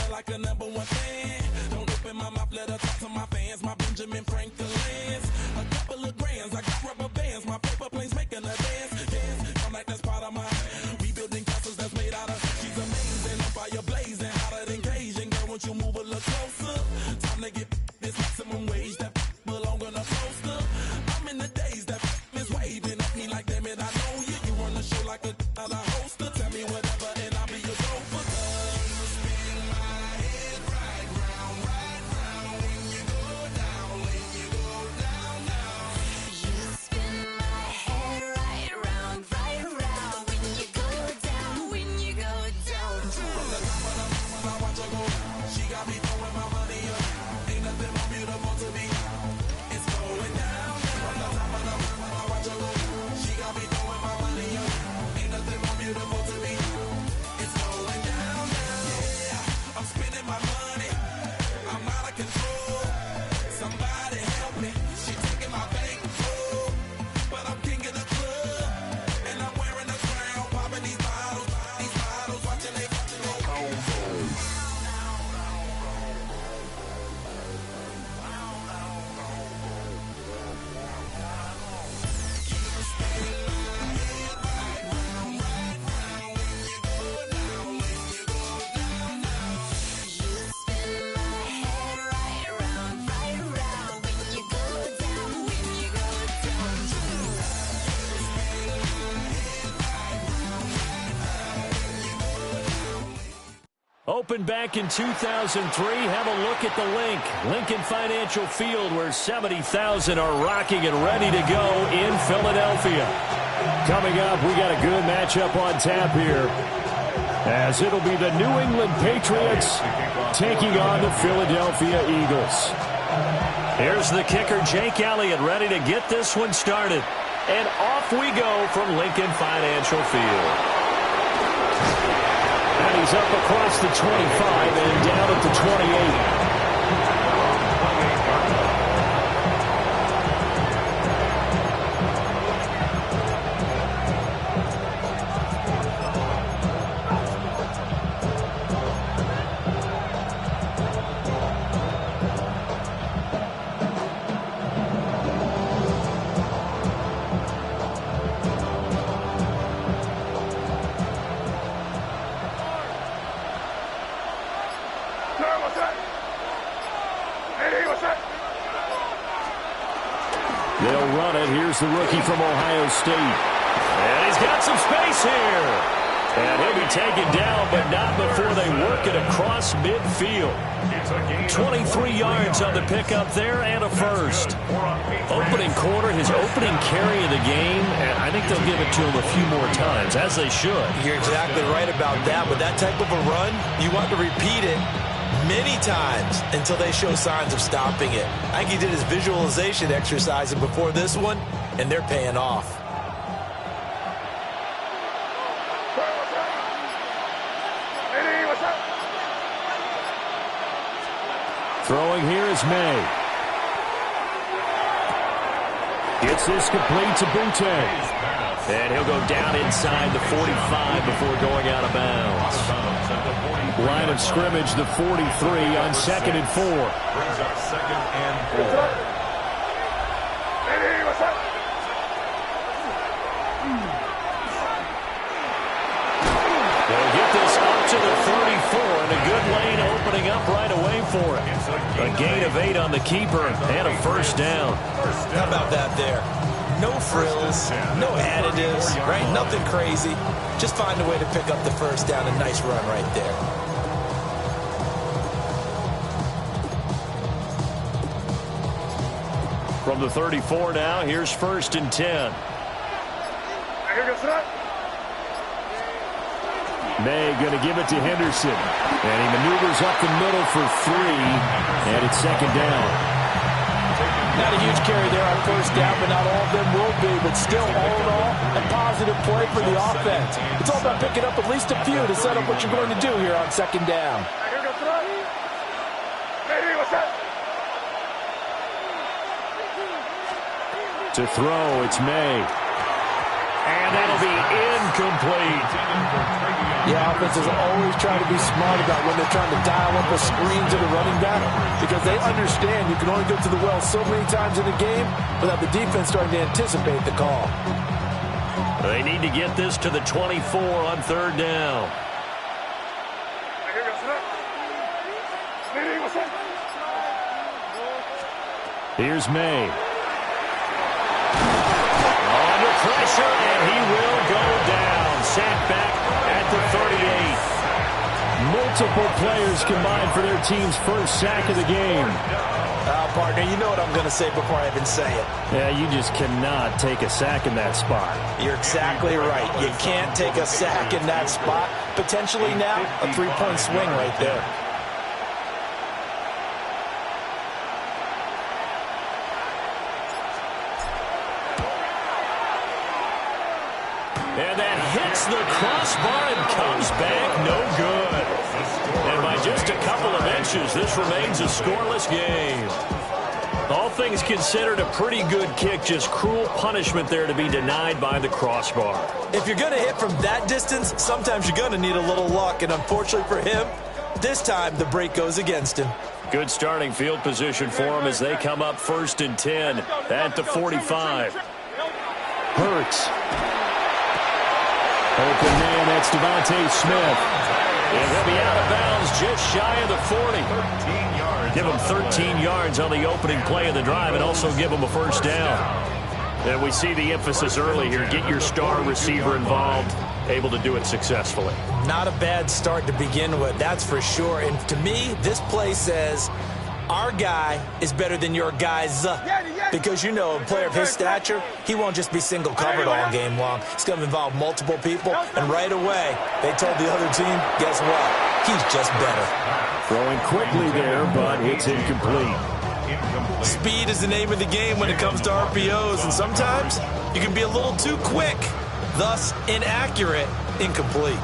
Like a number one fan. Don't open my mouth, let her talk to my fans. My Benjamin Franklin's. A couple of grands, I got rubber bands. My paper planes making a dance. I'm like that's part of my. We building castles that's made out of. She's amazing, on fire blazing, hotter than Cajun. Girl, won't you move a little closer? Time to get this maximum wage that belong on a poster. I'm in the days that is waving at me like damn it, I know you. You run the show like a hoster. Tell me whatever and I'll be your gopher. Opened back in 2003. Have a look at the link. Lincoln Financial Field, where 70,000 are rocking and ready to go in Philadelphia. Coming up, we got a good matchup on tap here, as it'll be the New England Patriots taking on the Philadelphia Eagles. Here's the kicker, Jake Elliott, ready to get this one started. And off we go from Lincoln Financial Field. And he is up across the 25 and down at the 28. They'll run it. Here's the rookie from Ohio State. And he's got some space here. And he'll be taken down, but not before they work it across midfield. 23 yards on the pickup there and a first. Opening quarter, his opening carry of the game, and I think they'll give it to him a few more times, as they should. You're exactly right about that. With that type of a run, you want to repeat it many times until they show signs of stopping it. I think he did his visualization exercise before this one, and they're paying off. Throwing here is May. Gets this complete to Boutte. And he'll go down inside the 45 before going out of bounds. Line of scrimmage, the 43 on 2nd and 4. Brings up 2nd and 4. They'll get this up to the 34, and a good lane opening up right away for him. A gain of 8 on the keeper and a first down. How about that there? No frills, no additives, right? Nothing crazy. Just find a way to pick up the first down. A nice run right there. From the 34 now, here's 1st and 10. May going to give it to Henderson. And he maneuvers up the middle for 3. And it's 2nd down. Not a huge carry there on first down, but not all of them will be. But still, all in all, a positive play for the offense. It's all about picking up at least a few to set up what you're going to do here on 2nd down. To throw, it's May. And that'll be incomplete. Yeah, offenses always try to be smart about when they're trying to dial up a screen to the running back, because they understand you can only go to the well so many times in a game without the defense starting to anticipate the call. They need to get this to the 24 on 3rd down. Here's May. Under pressure, and he will go down. Sacked back at the 38. Multiple players combined for their team's first sack of the game. Partner, you know what I'm going to say before I even say it. Yeah, you just cannot take a sack in that spot. You're exactly right. You can't take a sack in that spot. Potentially now, a 3-point swing right there. And that hits the crossbar and comes back no good. And by just a couple of inches, this remains a scoreless game. All things considered, a pretty good kick, just cruel punishment there to be denied by the crossbar. If you're going to hit from that distance, sometimes you're going to need a little luck. And unfortunately for him, this time the break goes against him. Good starting field position for him as they come up 1st and 10 at the 45. Hurts. Open man, that's Devontae Smith. And he'll be out of bounds just shy of the 40. Give him 13 yards on the opening play of the drive and also give him a first down. And we see the emphasis early here. Get your star receiver involved, able to do it successfully. Not a bad start to begin with, that's for sure. And to me, this play says our guy is better than your guys. Because, you know, a player of his stature, he won't just be single covered all game long. It's going to involve multiple people. And right away, they told the other team, guess what? He's just better. Throwing quickly there, but it's incomplete. Speed is the name of the game when it comes to RPOs. And sometimes you can be a little too quick. Thus, inaccurate, incomplete.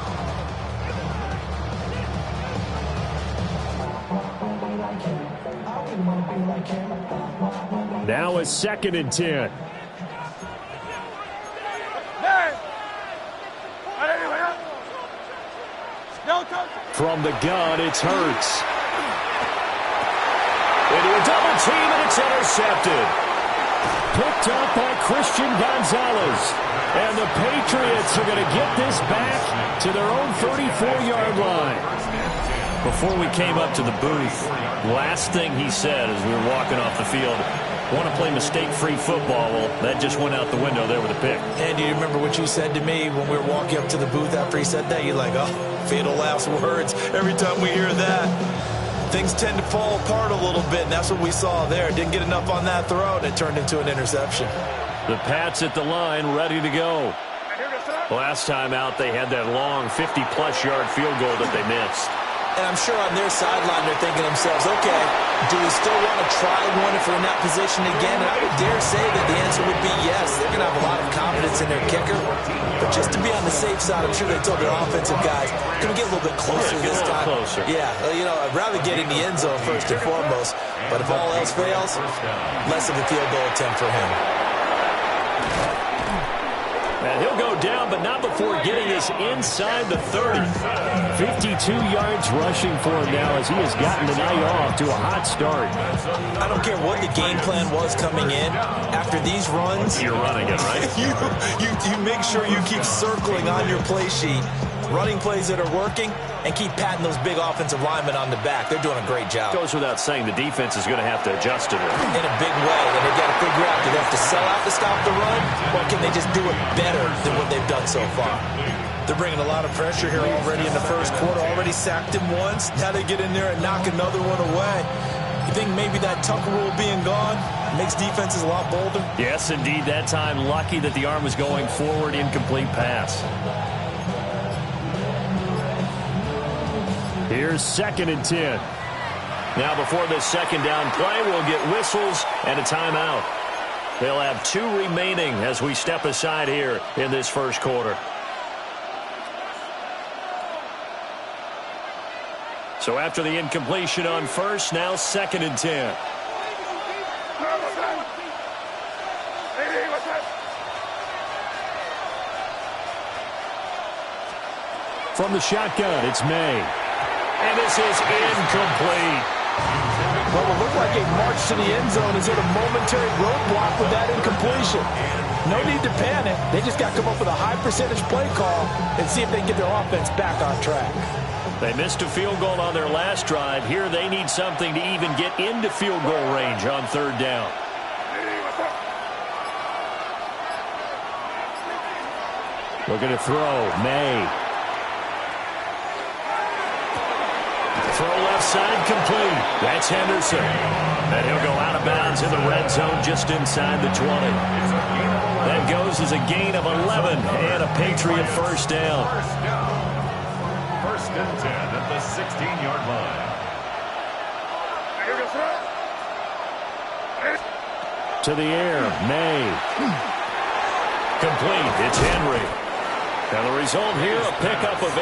Now a 2nd and 10. From the gun, it's Hurts. Into a double team, and it's intercepted. Picked up by Christian Gonzalez. And the Patriots are going to get this back to their own 34-yard line. Before we came up to the booth, last thing he said as we were walking off the field, want to play mistake-free football. Well, that just went out the window there with a pick. And do you remember what you said to me when we were walking up to the booth after he said that? You're like, oh, fatal last words. Every time we hear that, things tend to fall apart a little bit, and that's what we saw there. Didn't get enough on that throw, and it turned into an interception. The Pats at the line, ready to go. Last time out, they had that long 50-plus yard field goal that they missed. And I'm sure on their sideline they're thinking to themselves, okay, do we still want to try one if we're in that position again? And I would dare say that the answer would be yes. They're going to have a lot of confidence in their kicker. But just to be on the safe side, I'm sure they told their offensive guys, can we get a little bit closer this time? Closer. Yeah, you know, I'd rather get in the end zone first and foremost. But if all else fails, less of a field goal attempt for him. And he'll go down, but not before getting us inside the 30. 52 yards rushing for him now as he has gotten the night off to a hot start. I don't care what the game plan was coming in. After these runs, you're running it, right? you make sure you keep circling on your play sheet, running plays that are working, and keep patting those big offensive linemen on the back. They're doing a great job. Goes without saying the defense is going to have to adjust to it. In a big way, and they've got to figure out, do they have to sell out to stop the run, or can they just do it better than what they've done so far? They're bringing a lot of pressure here already in the first quarter. Already sacked him once. Now they get in there and knock another one away. You think maybe that Tucker rule being gone makes defenses a lot bolder? Yes, indeed. That time, lucky that the arm was going forward, incomplete pass. Here's 2nd and 10. Now before this second down play, we'll get whistles and a timeout. They'll have 2 remaining as we step aside here in this first quarter. So after the incompletion on first, now 2nd and 10. From the shotgun, it's May. And this is incomplete. Well, it looked like a march to the end zone is at a momentary roadblock with that incompletion. No need to panic. They just got to come up with a high percentage play call and see if they can get their offense back on track. They missed a field goal on their last drive. Here they need something to even get into field goal range on 3rd down. Looking to throw. May. Throw left side complete. That's Henderson. And he'll go out of bounds in the red zone just inside the 20. That goes as a gain of 11 and a Patriot first down. First and 10 at the 16-yard line. To the air. May. Complete. It's Henry. And the result here, a pickup of 8.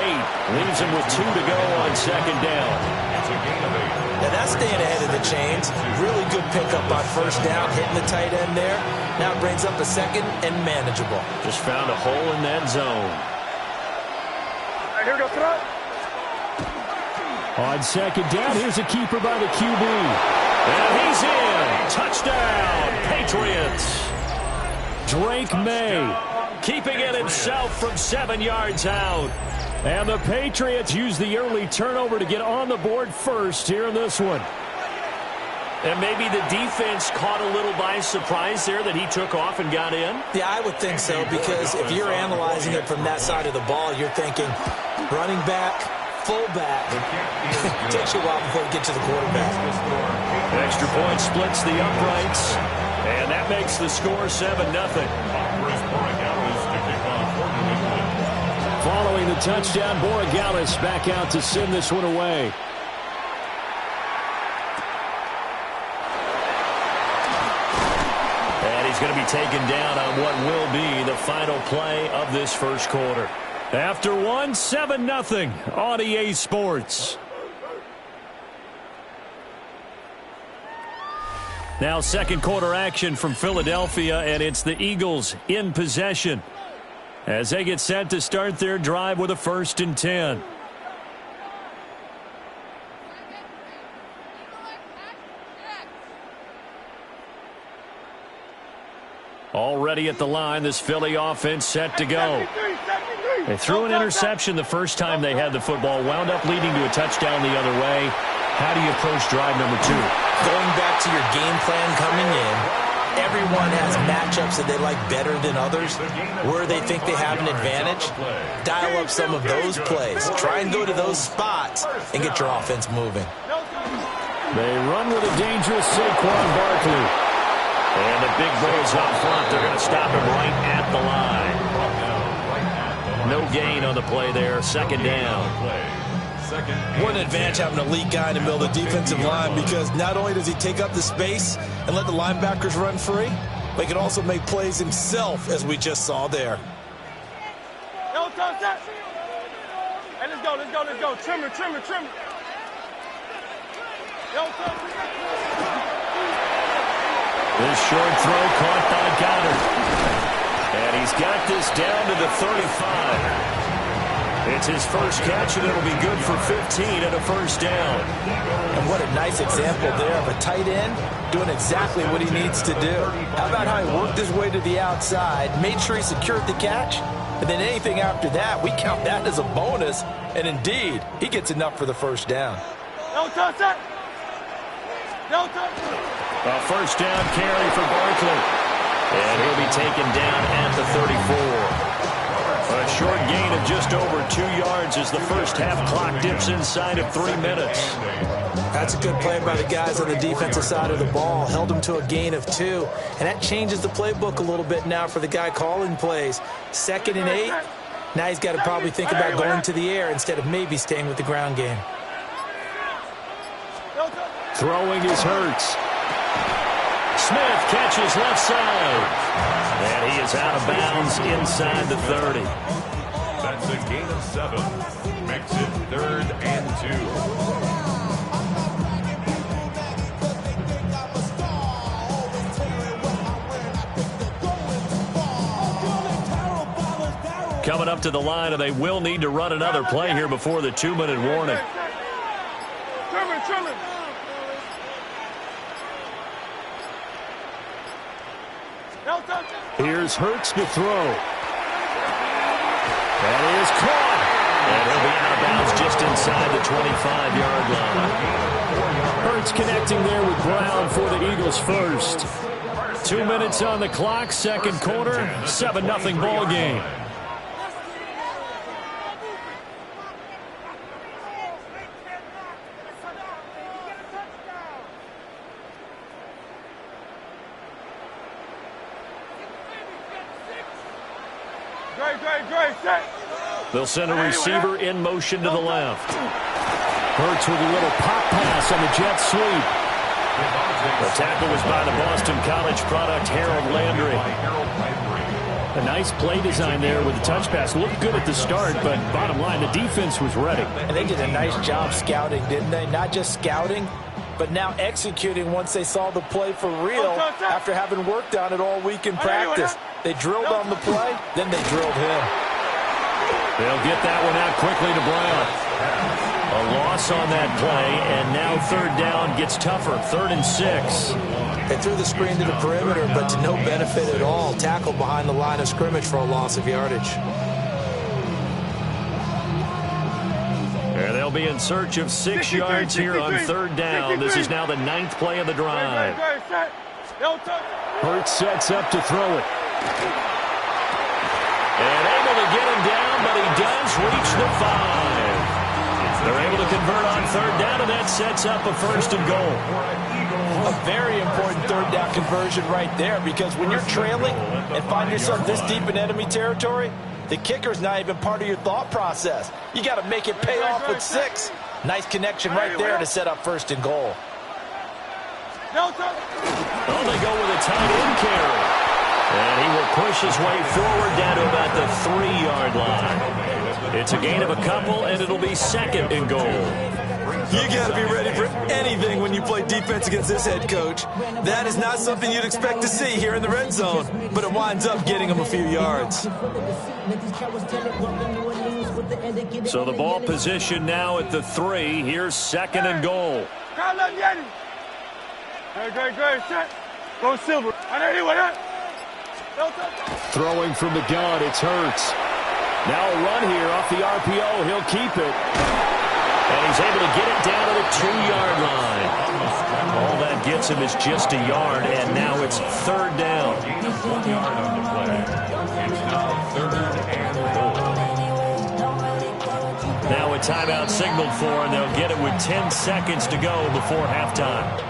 Leaves him with 2 to go on 2nd down. It's a gain of 8. Now that's staying ahead of the chains. Really good pickup on first down, hitting the tight end there. Now it brings up a 2nd and manageable. Just found a hole in that zone. Here we go, throw. On 2nd down, here's a keeper by the QB. And he's in. Touchdown, Patriots. Drake May. Keeping it himself from 7 yards out. And the Patriots use the early turnover to get on the board first here in this one. And maybe the defense caught a little by surprise there that he took off and got in? Yeah, I would think so, because if you're analyzing it from that side of the ball, you're thinking running back, fullback. Takes you a while before you get to the quarterback. Extra point splits the uprights, and that makes the score 7-0. Following the touchdown, Borregales back out to send this one away. And he's going to be taken down on what will be the final play of this first quarter. After 7-0 on EA Sports. Now second quarter action from Philadelphia, and it's the Eagles in possession as they get set to start their drive with a 1st and 10. Already at the line, this Philly offense set to go. They threw an interception the first time they had the football, wound up leading to a touchdown the other way. How do you approach drive number 2? Going back to your game plan coming in, everyone has matchups that they like better than others, where they think they have an advantage. Dial up some of those plays. Try and go to those spots and get your offense moving. They run with a dangerous Saquon Barkley. And the big boys up front, they're going to stop him right at the line. No gain on the play there, 2nd down. What an advantage having an elite guy in the middle of the defensive line, because not only does he take up the space and let the linebackers run free, but he can also make plays himself, as we just saw there. Hey, let's go. Trim it. This short throw caught by Goddard. And he's got this down to the 35. It's his first catch, and it'll be good for 15 and a 1st down. And what a nice example there of a tight end doing exactly what he needs to do. How about how he worked his way to the outside, made sure he secured the catch, and then anything after that, we count that as a bonus. And indeed, he gets enough for the 1st down. A 1st down carry for Barkley. And he'll be taken down at the 34. A short gain of just over 2 yards as the first half clock dips inside of 3 minutes. That's a good play by the guys on the defensive side of the ball. Held them to a gain of 2. And that changes the playbook a little bit now for the guy calling plays. 2nd and 8. Now he's got to probably think about going to the air instead of maybe staying with the ground game. Throwing is Hurts. Smith catches left side. And he is out of bounds inside the 30. That's a gain of 7. Makes it 3rd and 2. Coming up to the line, and they will need to run another play here before the 2-minute warning. Here's Hurts to throw. That is caught. And he'll be out of bounds just inside the 25-yard line. Hurts connecting there with Brown for the Eagles first. 2 minutes on the clock, 2nd quarter, 7-0 ball game. They'll send a receiver in motion to the left. Hurts with a little pop pass on the jet sweep. The tackle was by the Boston College product, Harold Landry. A nice play design there with the touch pass. Looked good at the start, but bottom line, the defense was ready. And they did a nice job scouting, didn't they? Not just scouting, but now executing once they saw the play for real after having worked on it all week in practice. They drilled on the play, then they drilled him. They'll get that one out quickly to Brown. A loss on that play, and now 3rd down gets tougher, 3rd and 6. They threw the screen to the perimeter, but to no benefit at all. Tackled behind the line of scrimmage for a loss of yardage. And they'll be in search of 6 yards here on 3rd down. This is now the 9th play of the drive. Hurts sets up to throw it. And able to get him down, but he does reach the 5. They're able to convert on 3rd down, and that sets up a 1st and goal. A very important 3rd down conversion right there, because when you're trailing and find yourself this deep in enemy territory, the kicker's not even part of your thought process. You got to make it pay off with 6. Nice connection right there to set up 1st and goal. Oh, they go with a tight end carry. And he will push his way forward down to about the 3-yard line. It's a gain of a couple, and it'll be 2nd and goal. You got to be ready for anything when you play defense against this head coach. That is not something you'd expect to see here in the red zone, but it winds up getting him a few yards. So the ball position now at the 3. Here's 2nd and goal. Go Silver. Throwing from the gun, it's Hurts. Now a run here off the RPO. He'll keep it. And he's able to get it down to the 2-yard line. All that gets him is just a yard, and now it's 3rd down. It's now 3rd and goal. Now a timeout signaled for, and they'll get it with 10 seconds to go before halftime.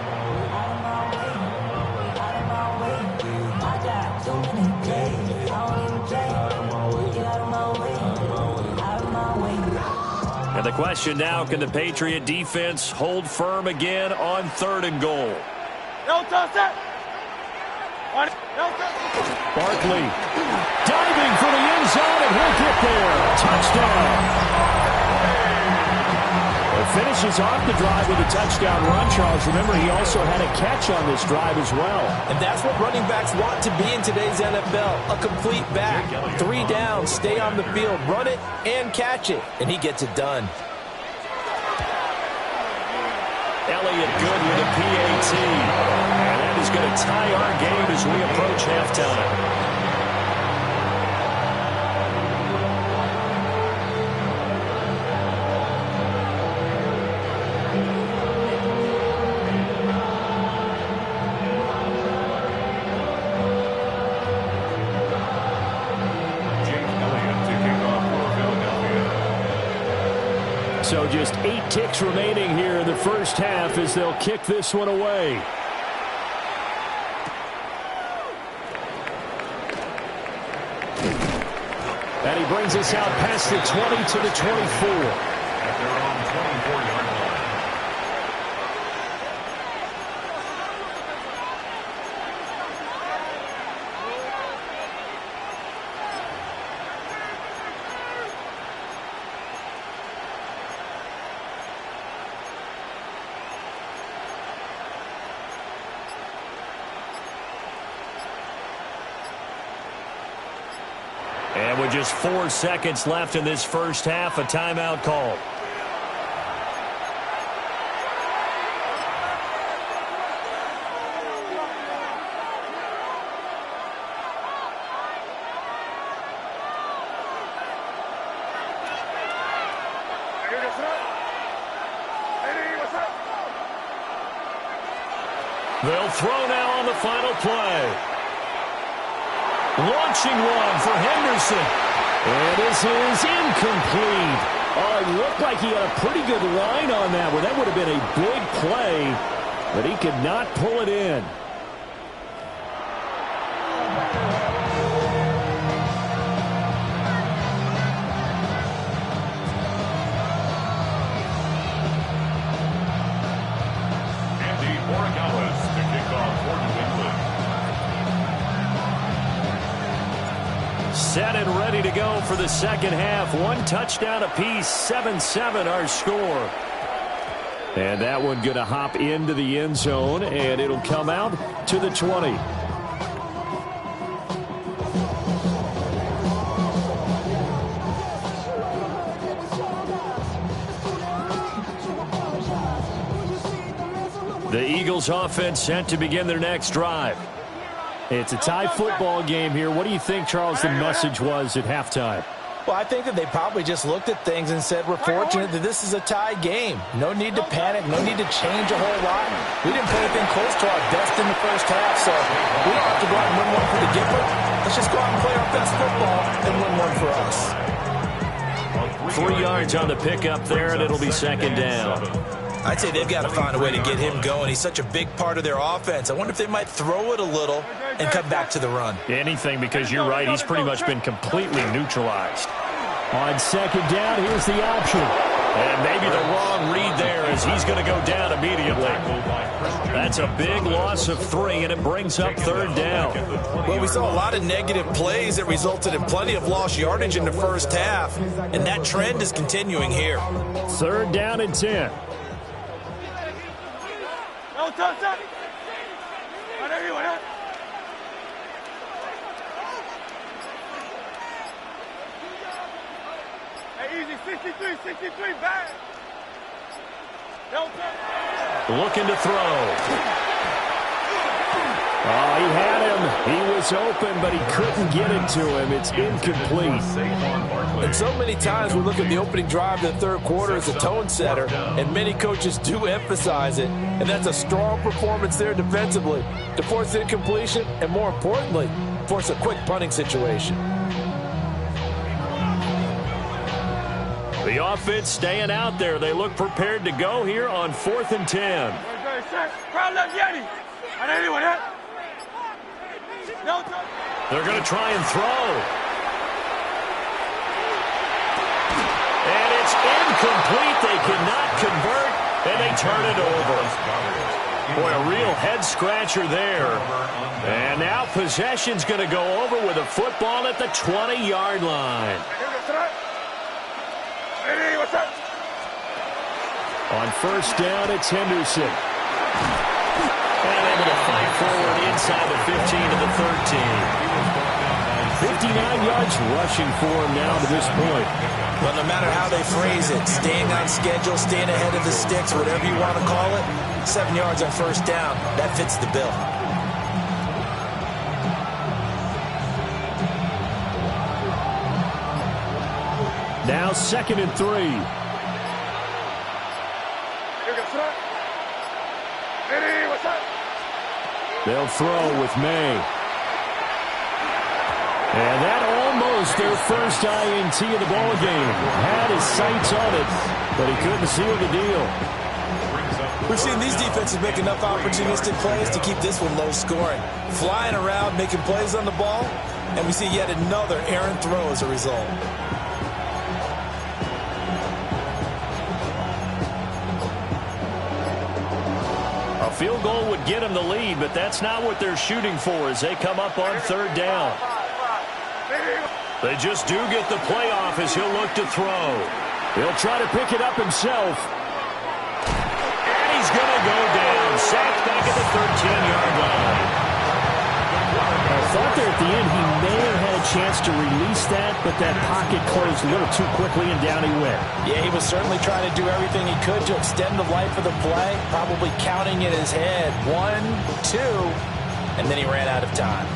And the question now, can the Patriot defense hold firm again on 3rd and goal? Barkley diving for the end zone, and he'll get there. Touchdown. It finishes off the drive with a touchdown run, Charles. Remember, he also had a catch on this drive as well. And that's what running backs want to be in today's NFL, a complete back. 3 down, stay on the field, run it, and catch it. And he gets it done. Elliott good with a PAT. And that is going to tie our game as we approach halftime. So just 8 ticks remaining here in the first half as they'll kick this one away. And he brings us out past the 20 to the 24. At their own 24-yard line. And with just 4 seconds left in this first half, a timeout call. They'll throw now on the final play. Launching one for Henderson. And this is incomplete. Oh, it looked like he had a pretty good line on that one. That would have been a big play, but he could not pull it in. Andy Morikawa to kick off for New England. Set and ready to go for the second half. 1 touchdown apiece, 7-7 our score. And that one going to hop into the end zone, and it'll come out to the 20. The Eagles offense set to begin their next drive. It's a tie football game here. What do you think, Charles, the message was at halftime? Well, I think that they probably just looked at things and said, we're fortunate that this is a tie game. No need to panic. No need to change a whole lot. We didn't play anything close to our best in the first half, so we don't have to go out and win one for the giver. Let's just go out and play our best football and win one for us. 3 yards on the pickup there, and it'll be second down. I'd say they've got to find a way to get him going. He's such a big part of their offense. I wonder if they might throw it a little and come back to the run. Anything, because you're right, he's pretty much been completely neutralized. On second down, here's the option. And maybe the wrong read there as he's going to go down immediately. That's a big loss of 3, and it brings up third down. Well, we saw a lot of negative plays that resulted in plenty of lost yardage in the first half, and that trend is continuing here. Third down and 10. Easy, 63, back. Looking to throw. Oh, he had him. He was open, but he couldn't get it to him. It's incomplete. And so many times we look at the opening drive of the third quarter as a tone setter, and many coaches do emphasize it. And that's a strong performance there defensively to force incompletion and, more importantly, force a quick punting situation. The offense staying out there. They look prepared to go here on 4th and 10. They're going to try and throw. And it's incomplete. They cannot convert, and they turn it over. Boy, a real head-scratcher there. And now possession's going to go over with a football at the 20-yard line. On 1st down, it's Henderson. And able to fight forward inside the 15 to the 13. 59 yards rushing for him now to this point. But no matter how they phrase it, staying on schedule, staying ahead of the sticks, whatever you want to call it, 7 yards on 1st down, that fits the bill. Now 2nd and 3. They'll throw with May. And that almost their first INT of the ball game. Had his sights on it, but he couldn't seal the deal. We've seen these defenses make enough opportunistic plays to keep this one low scoring. Flying around, making plays on the ball, and we see yet another errant throw as a result. Field goal would get him the lead, but that's not what they're shooting for as they come up on 3rd down. They just do get the playoff as he'll look to throw. He'll try to pick it up himself. And he's going to go down. Sacked back at the 13-yard line. I thought there at the end he may have had a chance to release that, but that pocket closed a little too quickly and down he went. Yeah, he was certainly trying to do everything he could to extend the life of the play, probably counting in his head 1, 2, and then he ran out of time.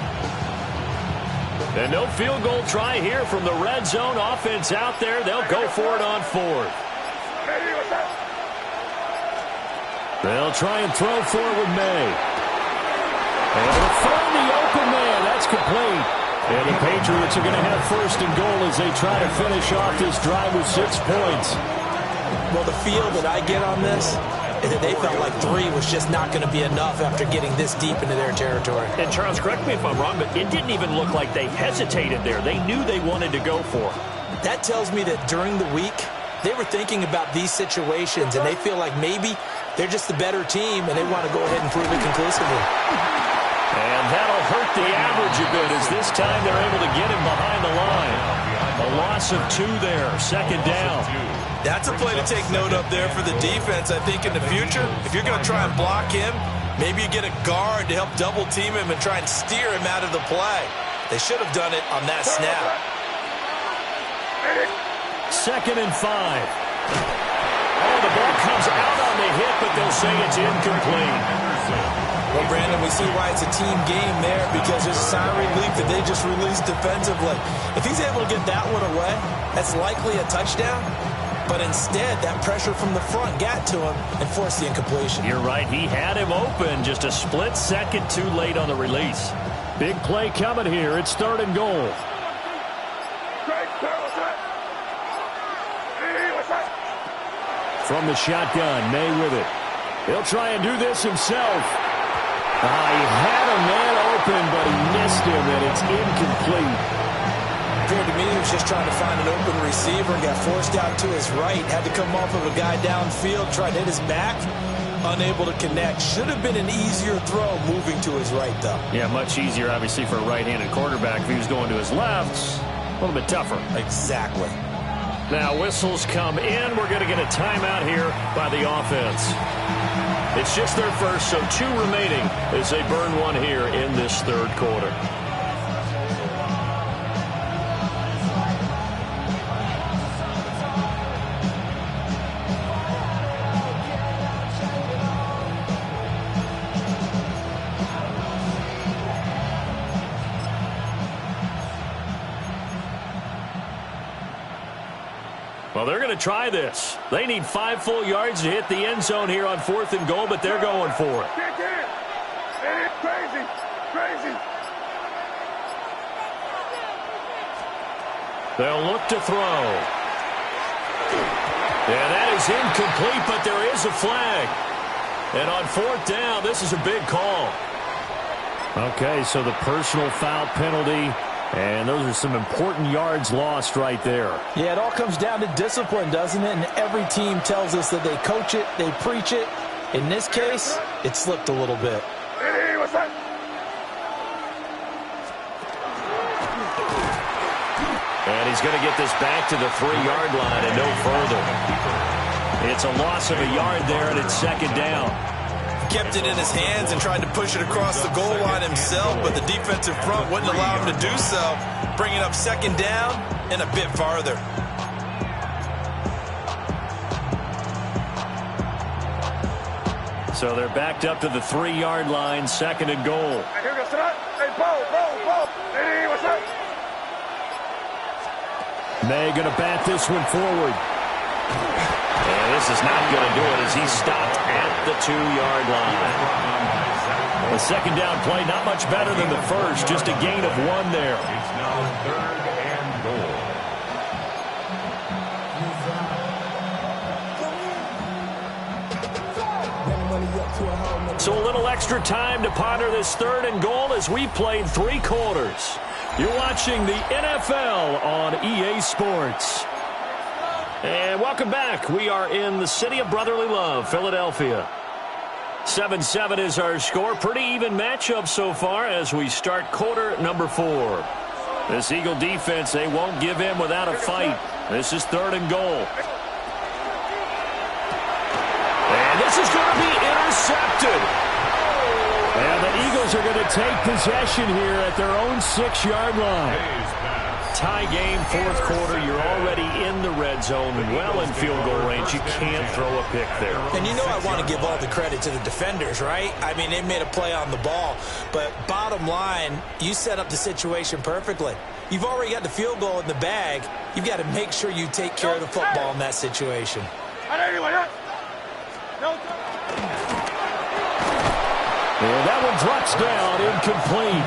And no field goal try here from the red zone offense out there. They'll go for it on 4th. They'll try and throw for it with May. And they'll find the open man. That's complete. And the Patriots are going to have 1st and goal as they try to finish off this drive with 6 points. Well, the feel that I get on this is that they felt like 3 was just not going to be enough after getting this deep into their territory. And Charles, correct me if I'm wrong, but it didn't even look like they hesitated there. They knew they wanted to go for it. That tells me that during the week, they were thinking about these situations, and they feel like maybe they're just the better team, and they want to go ahead and prove it conclusively. And that'll hurt the average a bit as this time they're able to get him behind the line. A loss of 2 there, 2nd down. That's a play to take note of there for the defense. I think in the future, if you're going to try and block him, maybe you get a guard to help double team him and try and steer him out of the play. They should have done it on that snap. 2nd and 5. Oh, the ball comes out on the hit, but they'll say it's incomplete. Well, Brandon, we see why it's a team game there because there's a sign of relief that they just released defensively. If he's able to get that one away, that's likely a touchdown. But instead, that pressure from the front got to him and forced the incompletion. You're right. He had him open. Just a split second too late on the release. Big play coming here. It's 3rd and goal. From the shotgun, May with it. He'll try and do this himself. He had a man open, but he missed him, and it's incomplete. Appeared to me he was just trying to find an open receiver and got forced out to his right. Had to come off of a guy downfield, tried to hit his back. Unable to connect. Should have been an easier throw moving to his right, though. Yeah, much easier, obviously, for a right-handed quarterback. If he was going to his left, a little bit tougher. Exactly. Now whistles come in. We're going to get a timeout here by the offense. It's just their first, so 2 remaining as they burn one here in this third quarter. Well, they're going to try this. They need 5 full yards to hit the end zone here on 4th and goal, but they're going for it. Crazy, crazy. They'll look to throw. And that is incomplete, but there is a flag. And on 4th down, this is a big call. Okay, so the personal foul penalty. And those are some important yards lost right there. Yeah, it all comes down to discipline, doesn't it? And every team tells us that they coach it, they preach it. In this case, it slipped a little bit. Hey, what's that? And he's going to get this back to the 3-yard line and no further. It's a loss of a yard there, and it's 2nd down. Kept it in his hands and tried to push it across the goal line himself, but the defensive front wouldn't allow him to do so, bringing up 2nd down and a bit farther. So they're backed up to the 3-yard line, 2nd and goal. Hey, here we go, son. Hey, Bo. Hey, what's up? May going to bat this one forward. And this is not going to do it as he's stopped at the 2-yard line. The 2nd down play, not much better than the first, just a gain of 1 there. It's now 3rd and goal. So a little extra time to ponder this 3rd and goal as we played 3 quarters. You're watching the NFL on EA Sports. And welcome back. We are in the city of brotherly love, Philadelphia. 7-7 is our score. Pretty even matchup so far as we start quarter number 4. This Eagle defense, they won't give in without a fight. This is 3rd and goal. And this is going to be intercepted. And the Eagles are going to take possession here at their own 6-yard line. Tie game, 4th quarter. You're already in the red zone, well in field goal range. You can't throw a pick there. And you know I want to give all the credit to the defenders, right? I mean, they made a play on the ball. But bottom line, you set up the situation perfectly. You've already got the field goal in the bag. You've got to make sure you take care of the football in that situation. And that one drops down, incomplete.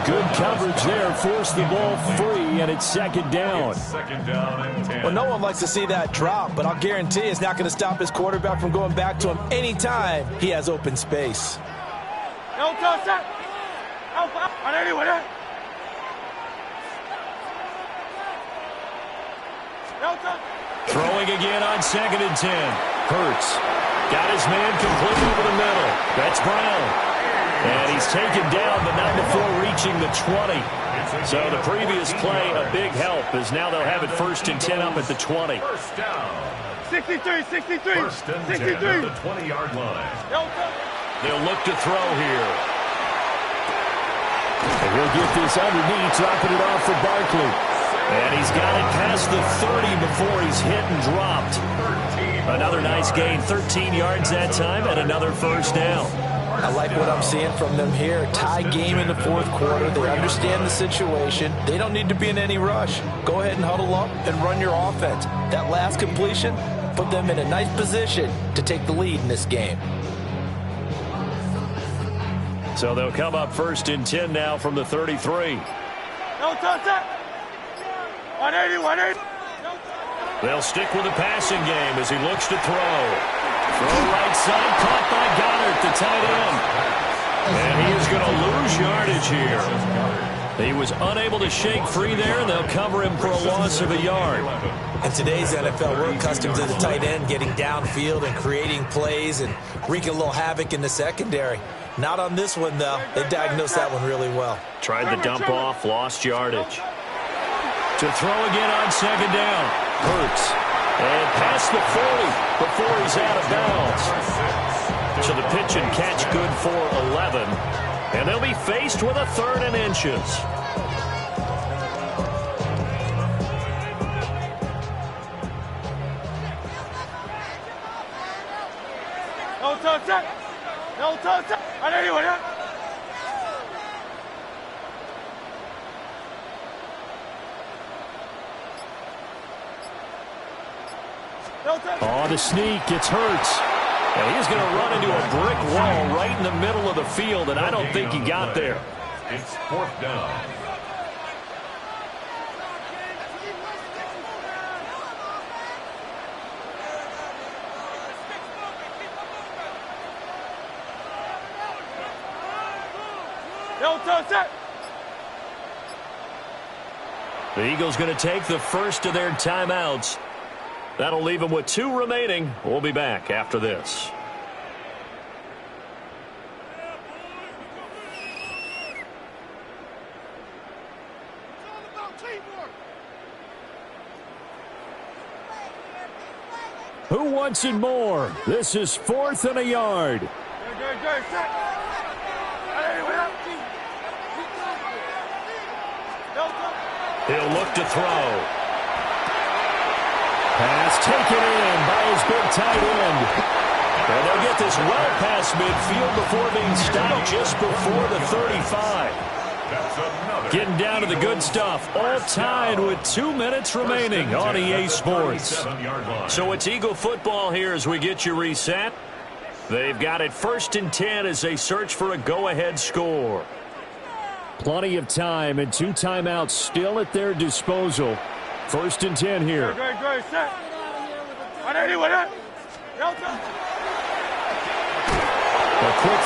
Good coverage there, forced the ball free, and it's 2nd down. And 10. Well, no one likes to see that drop, but I'll guarantee it's not going to stop his quarterback from going back to him anytime he has open space. Throwing again on 2nd and 10. Hurts. Got his man complete over the middle. That's Brown. And he's taken down, but not before reaching the 20. So the previous play, a big help, as now they'll have it 1st and 10 up at the 20. 1st down. 63. 1st and 10 at the 20-yard line. They'll look to throw here. And he'll get this underneath, dropping it off for Barkley. And he's got it past the 30 before he's hit and dropped. Another nice gain, 13 yards that time, and another 1st down. I like what I'm seeing from them here. Tie game in the 4th quarter. They understand the situation. They don't need to be in any rush. Go ahead and huddle up and run your offense. That last completion put them in a nice position to take the lead in this game. So they'll come up 1st and 10 now from the 33. No touch that. 180. They'll stick with the passing game as he looks to throw. Throw right side, caught by Goddard, the tight end. And he is going to lose yardage here. He was unable to shake free there, and they'll cover him for a loss of a yard. In today's NFL, we're accustomed to the tight end getting downfield and creating plays and wreaking a little havoc in the secondary. Not on this one, though. They diagnosed that one really well. Tried the dump off, lost yardage. To throw again on 2nd down. Hurts. And past the 40 before he's out of bounds. So the pitch and catch good for 11. And they'll be faced with a 3rd and inches. No touch. I know you want it. Oh, the sneak. It's Hurts. And he's going to run into a brick wall right in the middle of the field, and I don't think he got there. It's 4th down. The Eagles going to take the first of their timeouts. That'll leave them with 2 remaining. We'll be back after this. Who wants it more? This is 4th and a yard. He'll look to throw. Pass taken in by his big tight end. And they'll get this well past midfield before being stopped just before the 35. Getting down to the good stuff. All tied with 2 minutes remaining on EA Sports. So it's Eagle football here as we get you reset. They've got it 1st and 10 as they search for a go-ahead score. Plenty of time and 2 timeouts still at their disposal. 1st and 10 here. A quick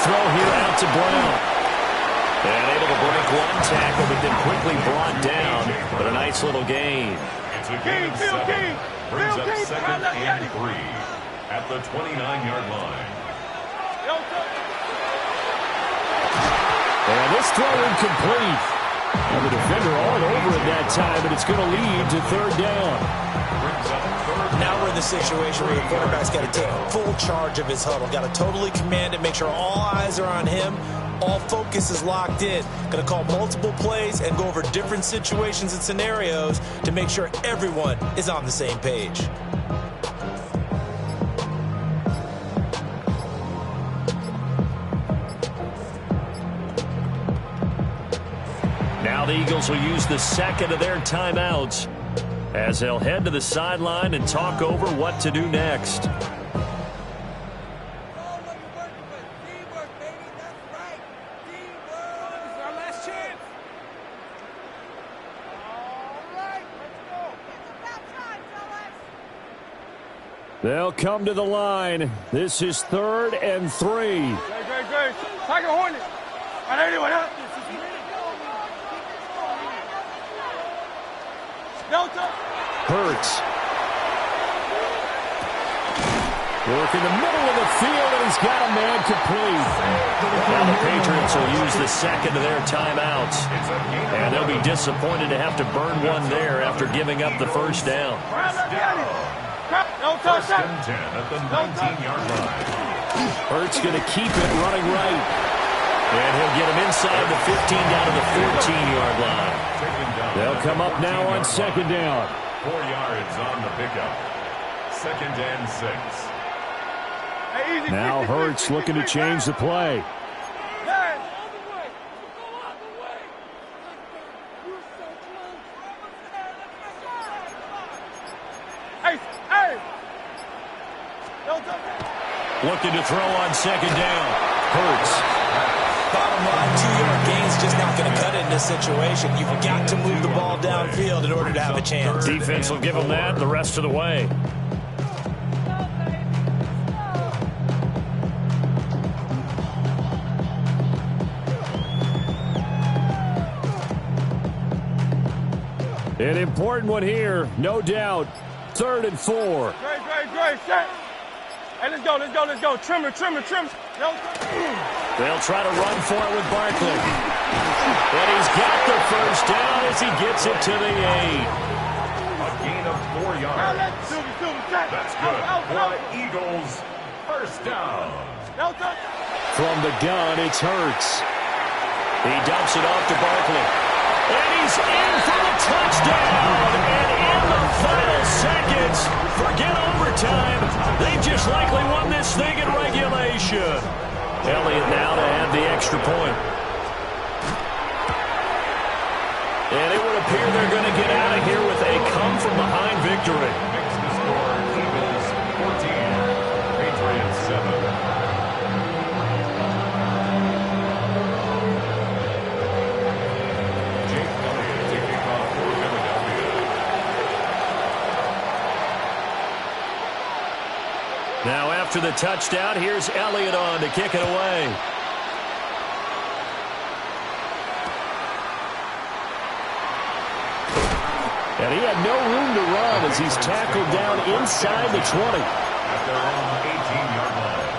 throw here out to Brown. And able to break 1 tackle, but then quickly brought down. But a nice little gain. It's a gain of 7. Brings up 2nd and 3 at the 29-yard line. And this throw incomplete. And the defender all over it that time, but it's going to lead to 3rd down. Now we're in the situation where the quarterback's got to take full charge of his huddle. Got to totally command it, make sure all eyes are on him. All focus is locked in. Going to call multiple plays and go over different situations and scenarios to make sure everyone is on the same page. Now the Eagles will use the 2nd of their timeouts as they'll head to the sideline and talk over what to do next. They'll come to the line. This is 3rd and 3. Tiger Hornet. I know you want it. Hurts. Work in the middle of the field, and he's got a man complete. Now the Patriots will use the 2nd of their timeouts. And they'll be disappointed to have to burn one there after giving up the 1st down. 1st and 10 at the 19-yard line. Hurts going to keep it running right. And he'll get him inside the 15 down to the 14-yard line. They'll come up now on 2nd down. 4 yards on the pickup. 2nd and 6. Now Hurts looking to change the play. Looking to throw on 2nd down. Hurts. Bottom line, 2-yard gain's just not going to cut it in this situation. You've got to move the ball downfield in order to have a chance. Defense will give them that the rest of the way. An important one here, no doubt. 3rd and 4. Great. Set. Hey, let's go. Trimmer. They'll try to run for it with Barkley. And he's got the 1st down as he gets it to the 8. A gain of 4 4 yards. That's good for the Eagles. First down. From the gun, it's Hurts. He dumps it off to Barkley. And he's in for the touchdown. And in the final seconds, forget overtime. They just likely won this thing in regulation. Elliott now to add the extra point. And it would appear they're going to get out of here with a come-from-behind victory. Makes the score Eagles 14, Patriots 7. Jake Elliott taking off for Philadelphia. Now after the touchdown, here's Elliott on to kick it away. And he had no room to run as he's tackled down inside the 20. At their own 18-yard line.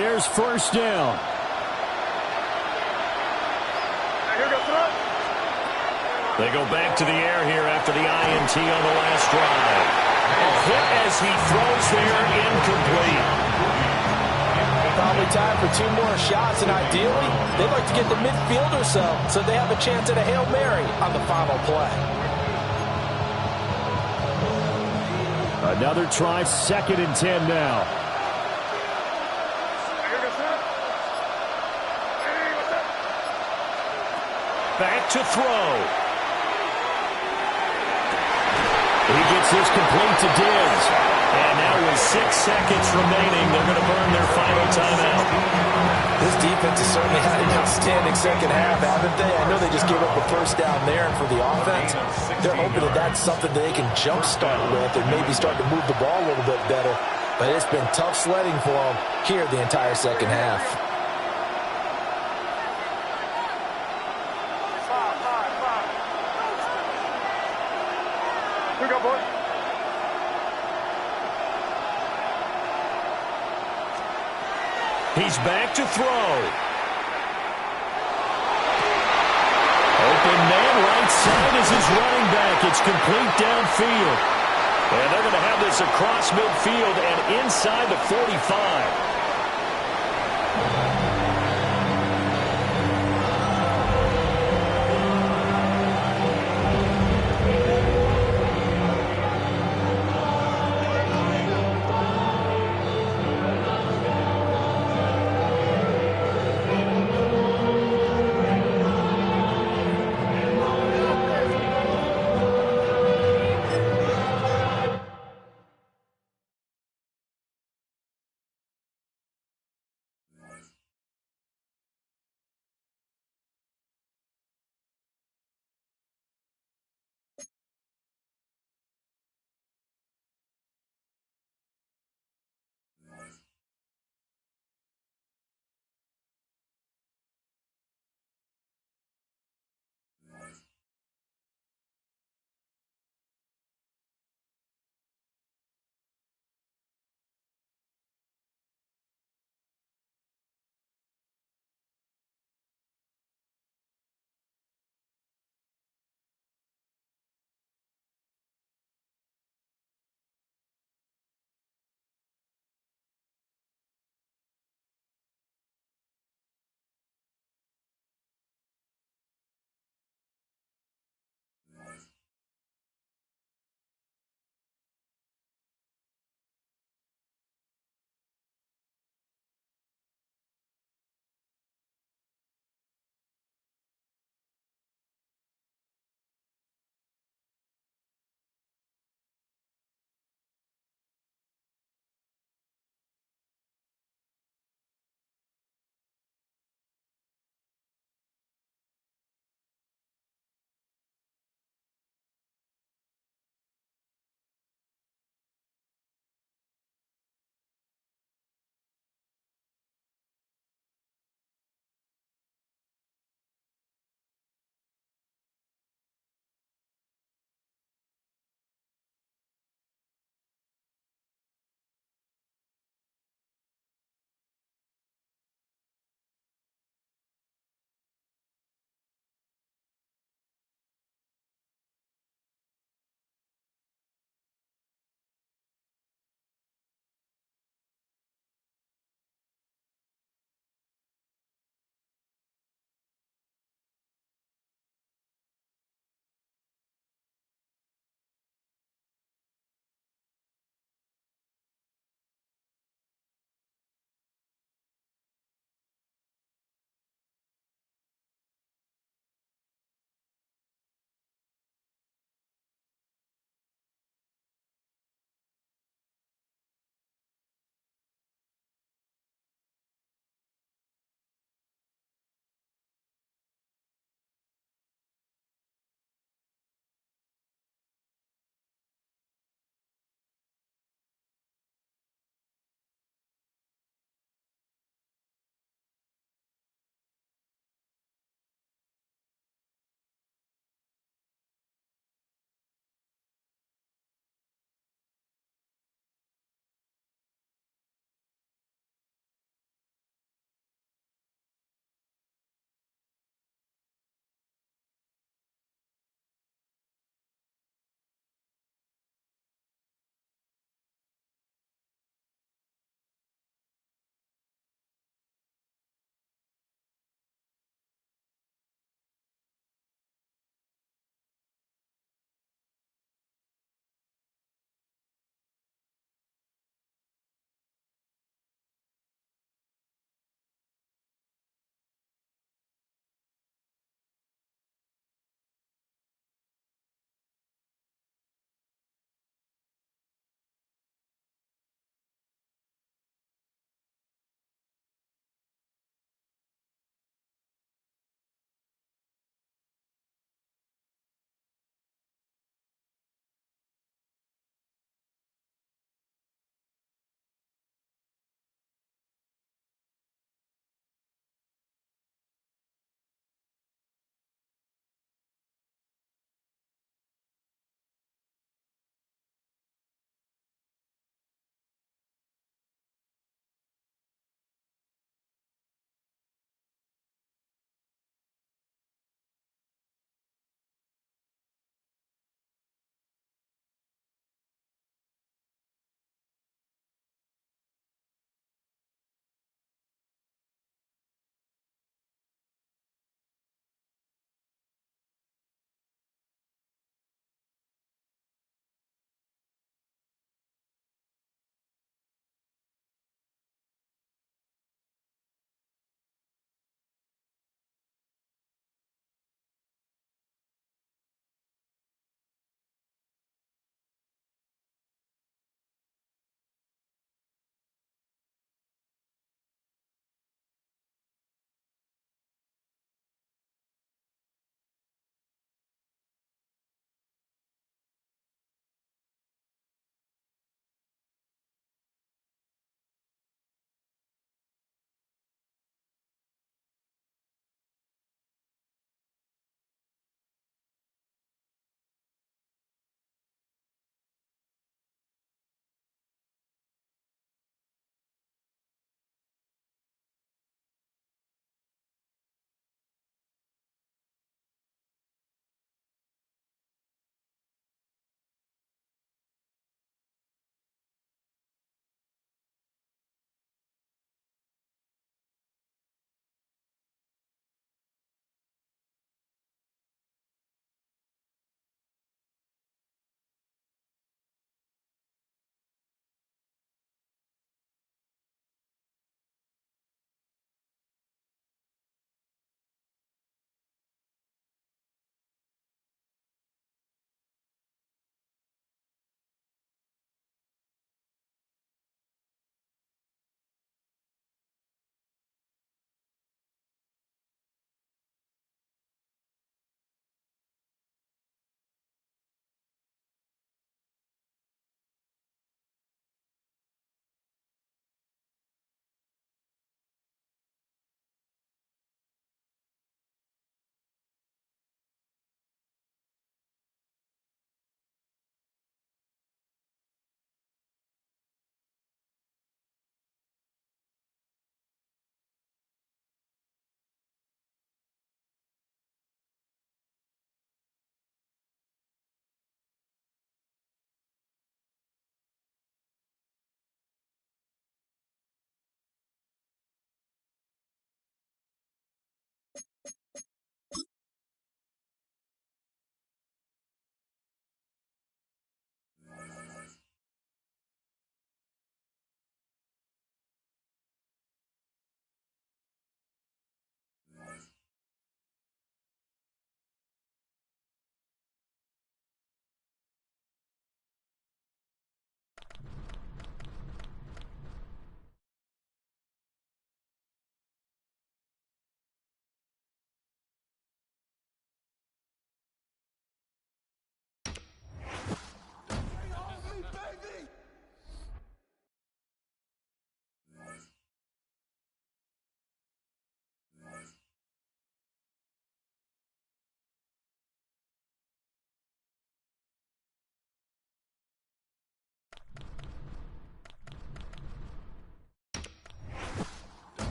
Here's first down. They go back to the air here after the INT on the last drive. A hit as he throws there, incomplete. Probably time for 2 more shots, and ideally, they'd like to get to midfield or so they have a chance at a Hail Mary on the final play. Another try, 2nd and 10 now. Back to throw. He gets this complete to Diggs. And now with 6 seconds remaining, they're going to burn their final timeout. This defense has certainly had an outstanding second half, haven't they? I know they just gave up a first down there, and for the offense, they're hoping that that's something that they can jumpstart with and maybe start to move the ball a little bit better. But it's been tough sledding for them here the entire second half. He's back to throw. Open man right side is his running back. It's complete downfield. And they're going to have this across midfield and inside the 45.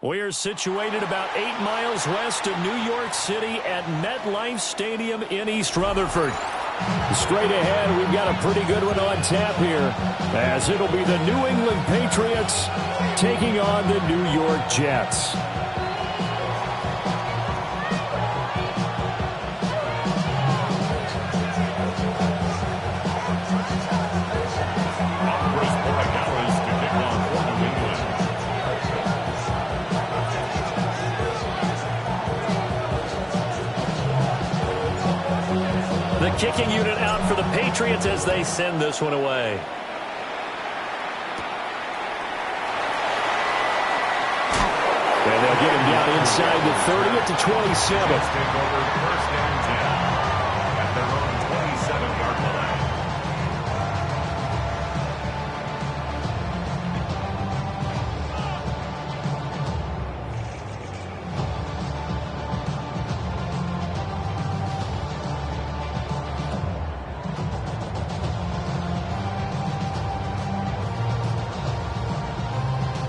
We're situated about 8 miles west of New York City at MetLife Stadium in East Rutherford. Straight ahead, we've got a pretty good one on tap here, as it'll be the New England Patriots taking on the New York Jets. The kicking unit out for the Patriots as they send this one away. And they'll get him down inside the 30 at the 27. Take over first and 10 at their own 27-yard line.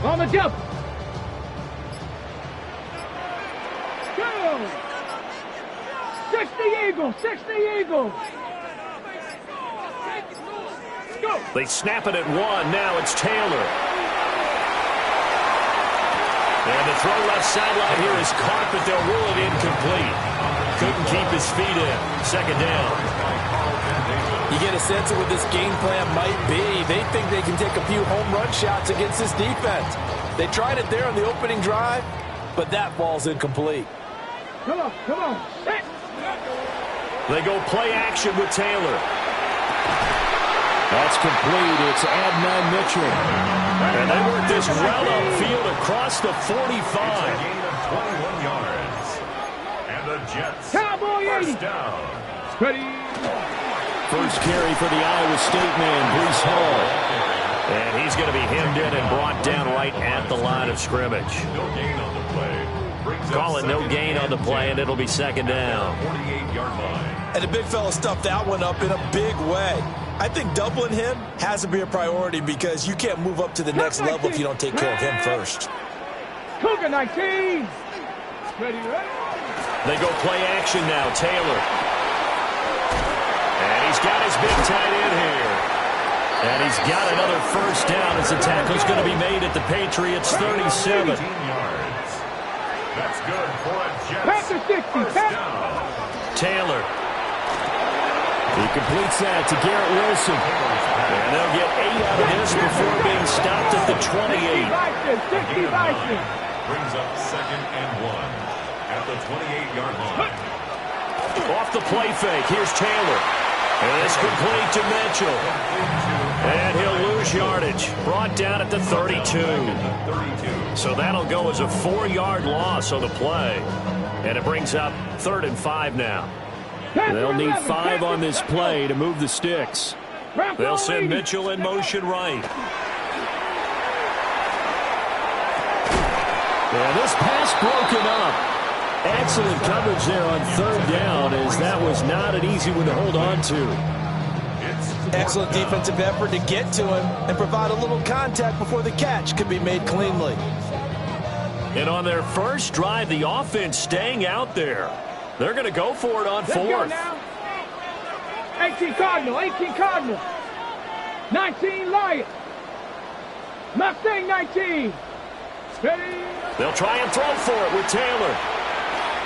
On the jump. Go. 60 Eagles. 60 Eagles. Go. They snap it at 1. Now it's Taylor. And the throw left sideline here is caught, but they'll rule it incomplete. Couldn't keep his feet in. Second down. You get a sense of what this game plan might be. They think they can take a few home run shots against this defense. They tried it there on the opening drive, but that ball's incomplete. Come on, come on. Set. They go play action with Taylor. That's complete. It's Adnan Mitchell. And they work this well upfield across the 45. It's a gain of 21 yards. And the Jets first down. Ready. First carry for the Iowa State man, Breece Hall. And he's going to be hemmed in and brought down right at the line of scrimmage. No gain on the play. Call it no gain on the play, and it'll be second down. 48-yard line. And the big fella stuffed that one up in a big way. I think doubling him has to be a priority because you can't move up to the next level if you don't take care of him first. Cougar 19. Ready, ready. They go play action now, Taylor. And he's got his big tight end here. And he's got another first down as the tackle's going to be made at the Patriots' 37. 18 yards. That's good for a Jets Panther 60. first down. Taylor. He completes that to Garrett Wilson. And they'll get 8 out of this before being stopped at the 28. 60 Bison. Brings up second and 1 at the 28-yard line. Off the play fake, here's Taylor. And it's complete to Mitchell. And he'll lose yardage. Brought down at the 32. So that'll go as a 4-yard loss on the play. And it brings up 3rd and 5 now. They'll need 5 on this play to move the sticks. They'll send Mitchell in motion right. And this pass broken up. Excellent coverage there on 3rd down, as that was not an easy one to hold on to. Excellent defensive effort to get to him and provide a little contact before the catch could be made cleanly. And on their first drive, the offense staying out there. They're going to go for it on 4th. 18 Cardinal, 18 Cardinal. 19 Lion. Mustang 19. Ready. They'll try and throw for it with Taylor.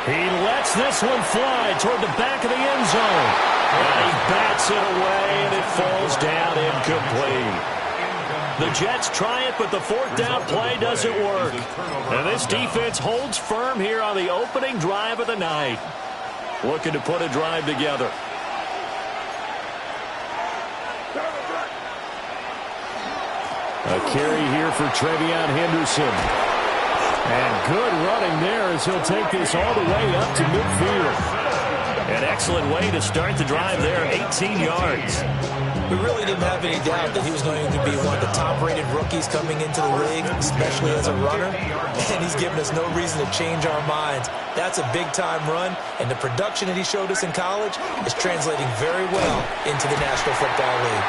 He lets this one fly toward the back of the end zone. And he bats it away, and it falls down incomplete. The Jets try it, but the 4th down play doesn't work. And this defense holds firm here on the opening drive of the night. Looking to put a drive together. A carry here for Trevion Henderson. And good running there as he'll take this all the way up to midfield. An excellent way to start the drive there, 18 yards. We really didn't have any doubt that he was going to be one of the top-rated rookies coming into the league, especially as a runner. And he's given us no reason to change our minds. That's a big-time run, and the production that he showed us in college is translating very well into the National Football League.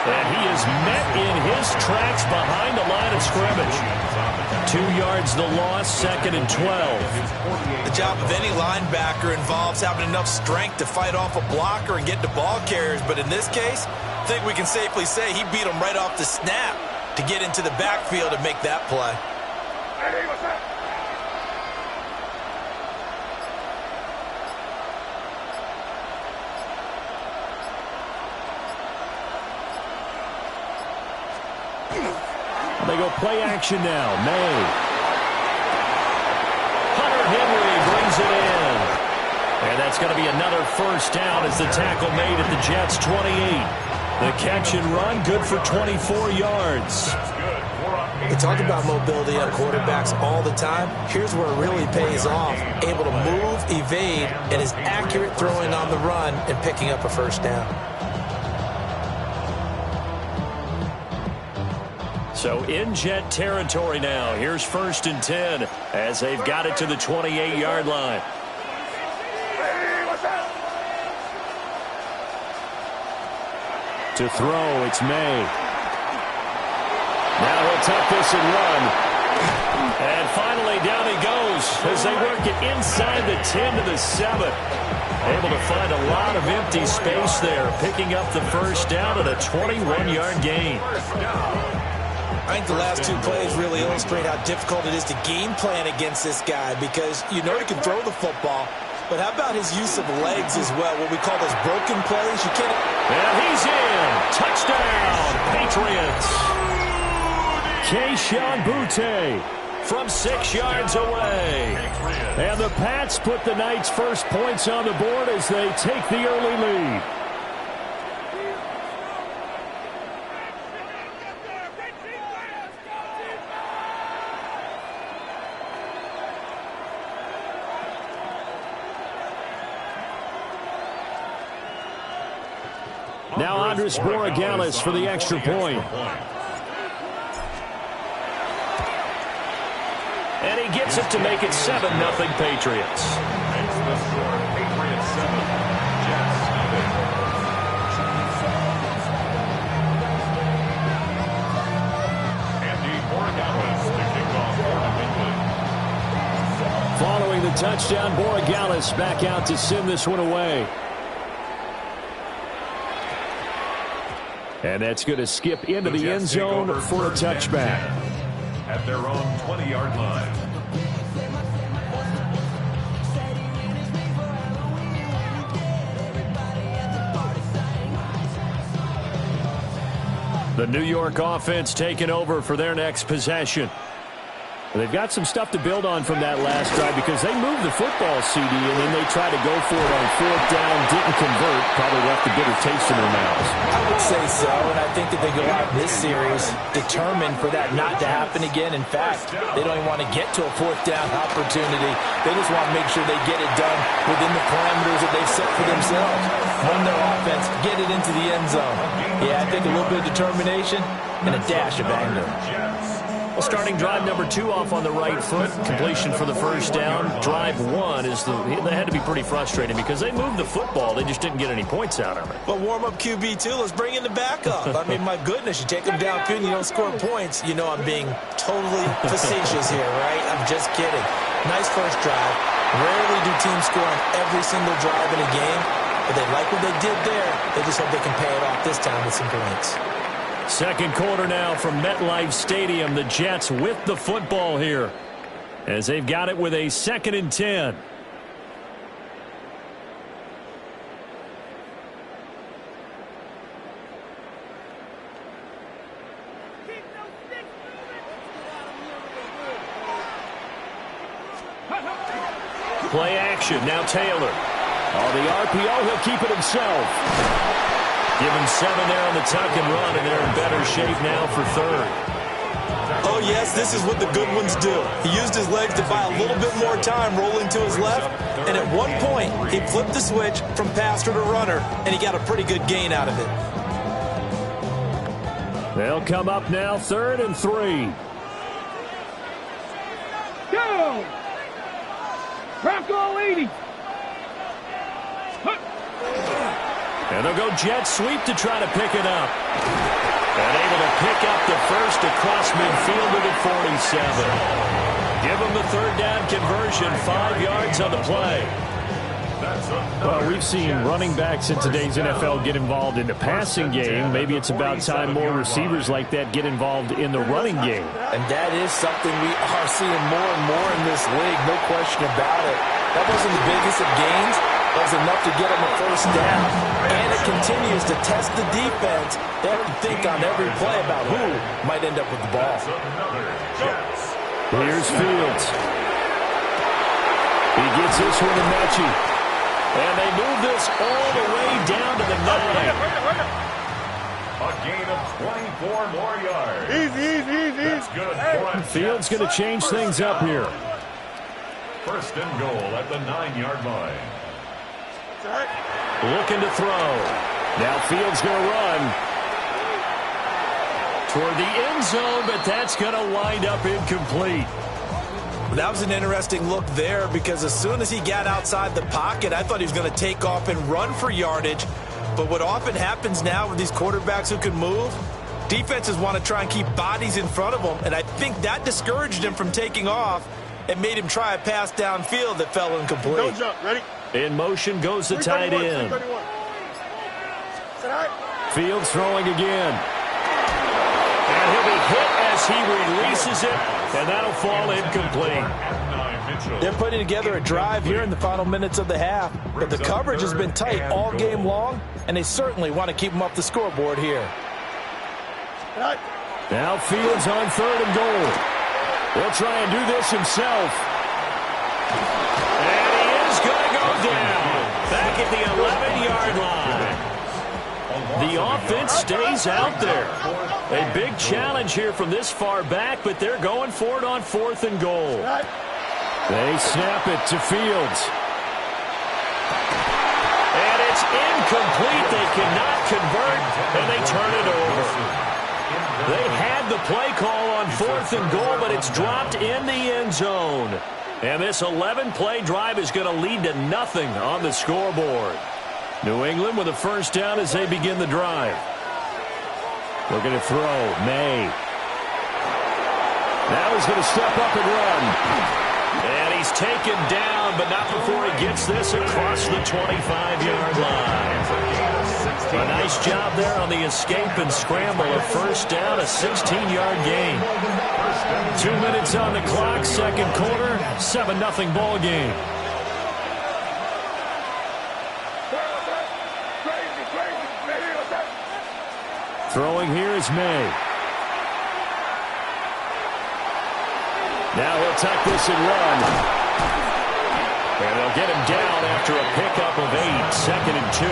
And he is met in his tracks behind the line of scrimmage. 2 yards the loss, 2nd and 12. The job of any linebacker involves having enough strength to fight off a blocker and get to ball carriers. But in this case, I think we can safely say he beat him right off the snap to get into the backfield and make that play. Hey, what's that? They go play action now. May. Hunter Henry brings it in. And that's going to be another first down as the tackle made at the Jets' 28. The catch and run, good for 24 yards. We talk about mobility on quarterbacks all the time. Here's where it really pays off. Able to move, evade, and is accurate throwing on the run and picking up a first down. So in Jet territory now. Here's 1st and 10 as they've got it to the 28-yard line. Hey, what's that? To throw, it's May. Now he'll tuck this and run. And finally down he goes as they work it inside the 10 to the 7. Able to find a lot of empty space there, picking up the first down at a 21-yard gain. I think the last 2 plays really illustrate how difficult it is to game plan against this guy because you know he can throw the football, but how about his use of legs as well, what we call those broken plays? You can't... And he's in! Touchdown, Patriots! Kayshon Boutte from 6 yards away. And the Pats put the Knights' first points on the board as they take the early lead. Now Andres Borregales for the extra point. And he gets it to make it 7-0 Patriots. Makes the score Patriots 7, Jets 7. Andy Borregales to kick off for New England. Following the touchdown, Borregales back out to send this one away. And that's going to skip into the end zone for a touchback. At their own 20-yard line. The New York offense taking over for their next possession. They've got some stuff to build on from that last drive because they moved the football, CD, and then they tried to go for it on 4th down, didn't convert, probably left a bitter taste in their mouths. I would say so, and I think that they go out this series determined for that not to happen again. In fact, they don't even want to get to a 4th down opportunity. They just want to make sure they get it done within the parameters that they've set for themselves. Run their offense, get it into the end zone. Yeah, I think a little bit of determination and a dash of anger. Well, starting drive number 2 off on the right foot. Completion for the first down. Drive 1 is they had to be pretty frustrating because they moved the football. They just didn't get any points out of it. But warm-up QB, too. Let's bring in the backup. I mean, my goodness, you take them downfield and you don't score points. You know I'm being totally facetious here, right? I'm just kidding. Nice first drive. Rarely do teams score on every single drive in a game, but they like what they did there. They just hope they can pay it off this time with some points. Second quarter now from MetLife Stadium. The Jets with the football here as they've got it with a 2nd and 10. Play action. Now Taylor. On the RPO, he'll keep it himself. Give him 7 there on the tuck and run, and they're in better shape now for 3rd. Oh, yes, this is what the good ones do. He used his legs to buy a little bit more time rolling to his left, and at one point, he flipped the switch from passer to runner, and he got a pretty good gain out of it. They'll come up now, 3rd and 3. Go! Bronco 80. And they'll go jet sweep to try to pick it up. And able to pick up the first across midfield to the 47. Give them the third down conversion, 5 yards on the play. Well, we've seen running backs in today's NFL get involved in the passing game. Maybe it's about time more receivers like that get involved in the running game. And that is something we are seeing more and more in this league, no question about it. That wasn't the biggest of gains. That was enough to get them a first down. And it continues to test the defense. They have to think on every play about who might end up with the ball. Here's Fields. He gets this one to Mechie. And they move this all the way down to the 9. A gain of 24 more yards. Easy. That's good. Fields going to change things up here. First and goal at the 9-yard line. Looking to throw. Now Fields going to run. Toward the end zone, but that's going to wind up incomplete. That was an interesting look there because as soon as he got outside the pocket, I thought he was going to take off and run for yardage. But what often happens now with these quarterbacks who can move, defenses want to try and keep bodies in front of them, and I think that discouraged him from taking off and made him try a pass downfield that fell incomplete. Don't jump. Ready? In motion goes the tight end. Fields throwing again. And he'll be hit as he releases it, and that'll fall incomplete. They're putting together a drive here in the final minutes of the half, but the coverage has been tight all game long, and they certainly want to keep them off the scoreboard here. Now Fields on 3rd and goal. He'll try and do this himself. And he is going to go down back at the 11-yard line. The offense stays out there. A big challenge here from this far back, but they're going for it on 4th and goal. They snap it to Fields. And it's incomplete. They cannot convert, and they turn it over. They had the play call on 4th and goal, but it's dropped in the end zone. And this 11-play drive is going to lead to nothing on the scoreboard. New England with a first down as they begin the drive. Looking to throw. May. Now he's going to step up and run. And he's taken down, but not before he gets this across the 25-yard line. A nice job there on the escape and scramble. A first down, a 16-yard gain. 2 minutes on the clock, second quarter, 7-0 ball game. Throwing here is May. Now he'll tuck this and run. And they'll get him down after a pickup of 8, 2nd and 2.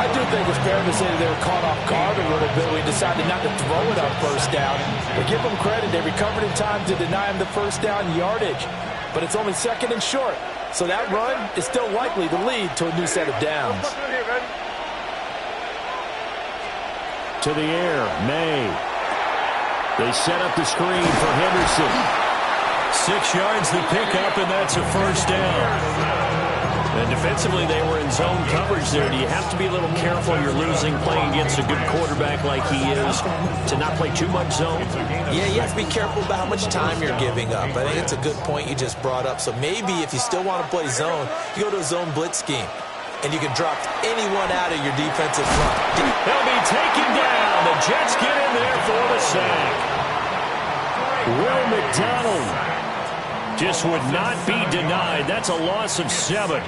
I do think it's fair to say that they were caught off guard a little bit. We decided not to throw it on first down. But give them credit. They recovered in time to deny him the first down yardage. But it's only 2nd and short. So that run is still likely to lead to a new set of downs. To the air, May. They set up the screen for Henderson. 6 yards the pickup, and that's a first down. And defensively, they were in zone coverage there. Do you have to be a little careful? You're losing playing against a good quarterback like he is to not play too much zone? Yeah, you have to be careful about how much time you're giving up. I think it's a good point you just brought up. So maybe if you still want to play zone, you go to a zone blitz scheme. And you can drop anyone out of your defensive front. They'll be taken down. The Jets get in there for the sack. Will McDonald just would not be denied. That's a loss of 7.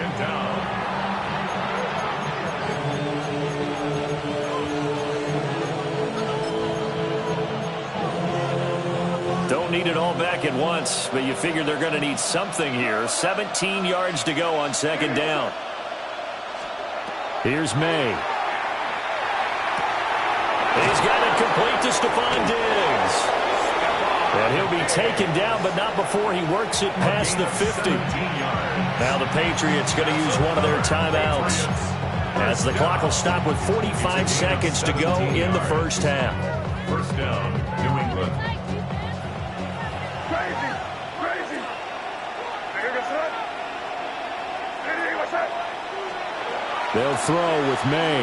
Don't need it all back at once, but you figure they're going to need something here. 17 yards to go on 2nd down. Here's May. He's got it complete to Stephon Diggs. And he'll be taken down, but not before he works it past the 50. Now the Patriots going to use one of their timeouts, as the clock will stop with 45 seconds to go in the first half. First down, New England. Crazy. They'll throw with May.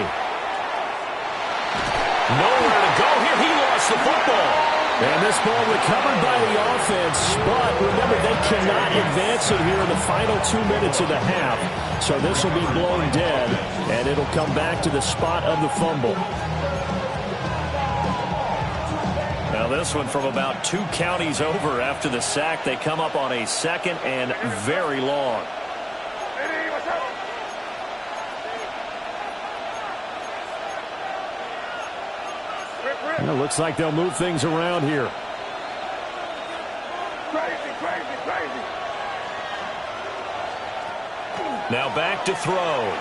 Nowhere to go here. He lost the football. And this ball recovered by the offense, but remember, they cannot advance it here in the final 2 minutes of the half. So this will be blown dead, and it'll come back to the spot of the fumble. Now this one from about 2 counties over after the sack. They come up on a 2nd and very long. And it looks like they'll move things around here. Crazy. Now back to throw.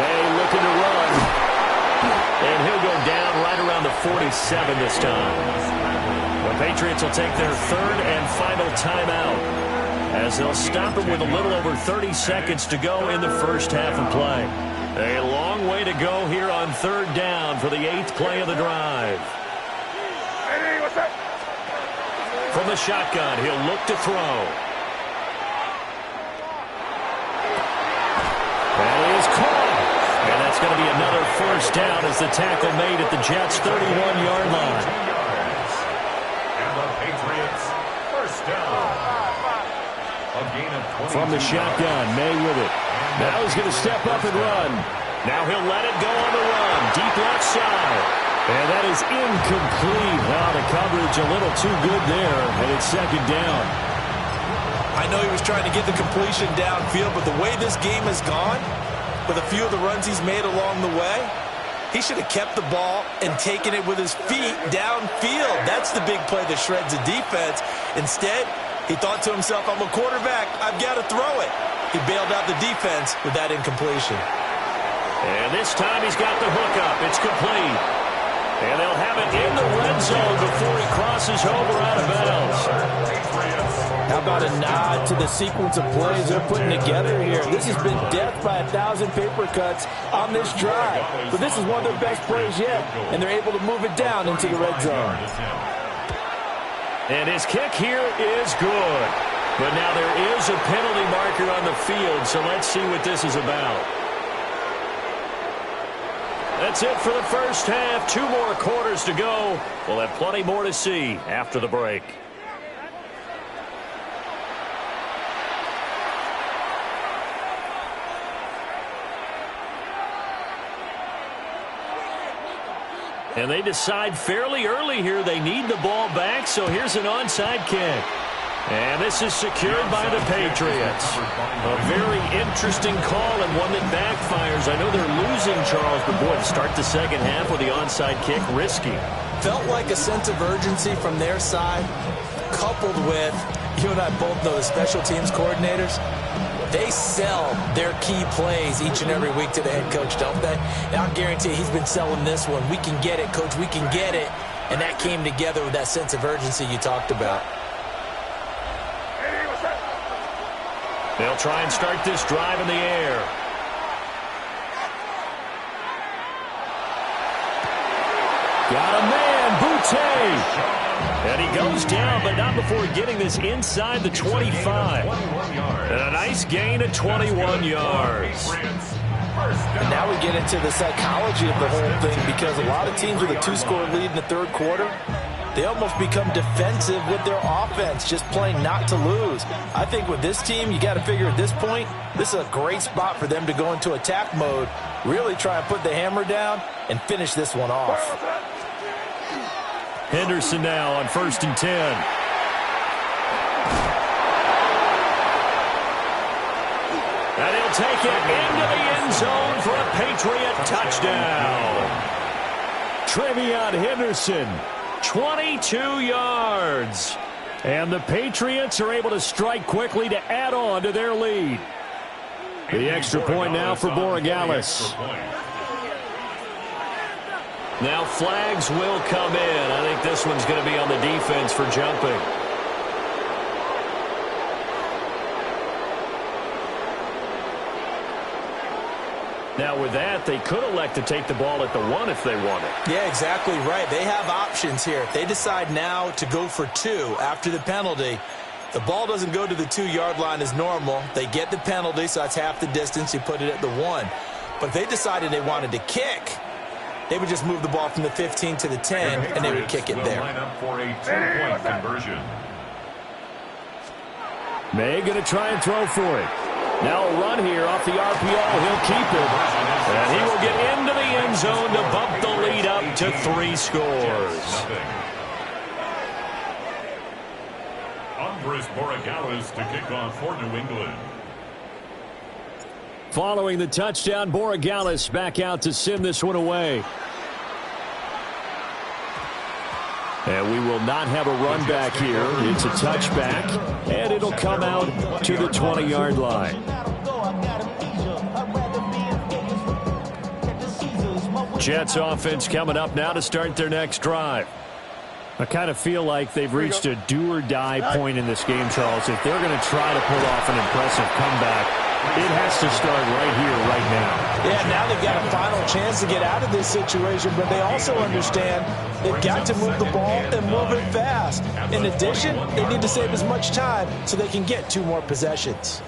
May looking to run. And he'll go down right around the 47 this time. The Patriots will take their 3rd and final timeout as they'll stop him with a little over 30 seconds to go in the first half of play. A long way to go here on 3rd down for the 8th play of the drive. Hey, what's up? From the shotgun, he'll look to throw. That is caught. And that's going to be another first down as the tackle made at the Jets' 31-yard line. And the Patriots, first down. A gain of 20. From the shotgun, May with it. Now he's going to step up and run. Now he'll let it go on the run. Deep left side. And that is incomplete. Wow, the coverage a little too good there, and it's 2nd down. I know he was trying to get the completion downfield, but the way this game has gone, with a few of the runs he's made along the way, he should have kept the ball and taken it with his feet downfield. That's the big play that shreds the defense. Instead, he thought to himself, I'm a quarterback, I've got to throw it. He bailed out the defense with that incompletion. And this time he's got the hook up. It's complete. And they'll have it in the red zone before he crosses over out of bounds. How about a nod to the sequence of plays they're putting together here? This has been death by 1,000 paper cuts on this drive. But this is one of their best plays yet, and they're able to move it down into the red zone. And his kick here is good. But now there is a penalty marker on the field, so let's see what this is about. That's it for the first half. 2 more quarters to go. We'll have plenty more to see after the break. And they decide fairly early here they need the ball back, so here's an onside kick. And this is secured by the Patriots. A very interesting call and one that backfires. I know they're losing, Charles, but boy, to start the second half with the onside kick, risky. Felt like a sense of urgency from their side, coupled with, you and I both know the special teams coordinators, they sell their key plays each and every week to the head coach, don't they? And I'll guarantee he's been selling this one. We can get it, coach, we can get it. And that came together with that sense of urgency you talked about. They'll try and start this drive in the air. Got a man, Boutte. And he goes down, but not before getting this inside the 25. And a nice gain of 21 yards. And now we get into the psychology of the whole thing, because a lot of teams with a 2-score lead in the 3rd quarter, they almost become defensive with their offense, just playing not to lose. I think with this team, you got to figure at this point, this is a great spot for them to go into attack mode, really try and put the hammer down and finish this one off. Henderson now on 1st and 10. And he'll take it into the end zone for a Patriot touchdown. Trevion Henderson. 22 yards. And the Patriots are able to strike quickly to add on to their lead. The extra point now for Borregales. Now flags will come in. I think this one's going to be on the defense for jumping. Now with that, they could elect to take the ball at the 1 if they wanted. Yeah, exactly right. They have options here. If they decide now to go for 2 after the penalty, The ball doesn't go to the 2-yard line as normal. They get the penalty, so that's half the distance. You put it at the 1. But if they decided they wanted to kick, they would just move the ball from the 15 to the 10, and they would kick it there. Line up for a 2-point conversion. May going to try and throw for it. Now a run here off the RPO. He'll keep it. And he will get into the end zone to bump the lead up to 3 scores. Andres Borregales to kick off for New England. Following the touchdown, Borregales back out to send this one away. And we will not have a run back here. It's a touchback, and it'll come out to the 20-yard line. Jets offense coming up now to start their next drive. I kind of feel like they've reached a do-or-die point in this game, Charles. If they're going to try to pull off an impressive comeback, it has to start right here, right now. Yeah, now they've got a final chance to get out of this situation, but they also understand they've got to move the ball and move it fast. In addition, they need to save as much time so they can get 2 more possessions.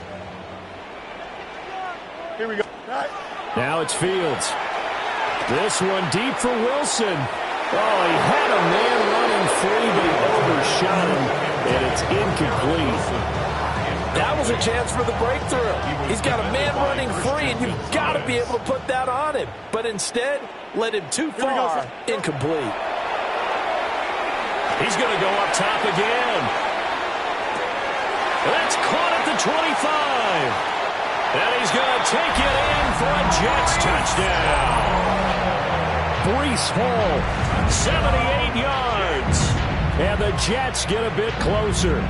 Here we go. Now it's Fields. This one deep for Wilson. Oh, he had a man running free, but he overshot him, and it's incomplete. That was a chance for the breakthrough. He's got a man running free, and you've got to be able to put that on him. But instead, led him too far, incomplete. He's going to go up top again. That's caught at the 25. And he's going to take it in for a Jets touchdown. Breece Hall, 78 yards. And the Jets get a bit closer.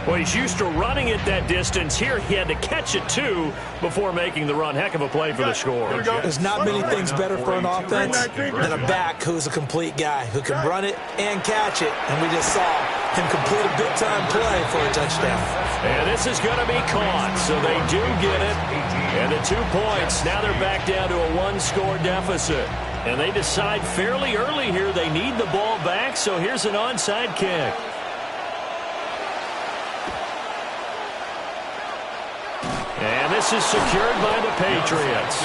Well, he's used to running it that distance. Here he had to catch it, too, before making the run. Heck of a play for the score. There's not many things better for an offense than a back who's a complete guy, who can run it and catch it. And we just saw him complete a big-time play for a touchdown. And this is going to be caught, so they do get it. And the 2 points, now they're back down to a 1-score deficit. And they decide fairly early here they need the ball back, so here's an onside kick. And this is secured by the Patriots.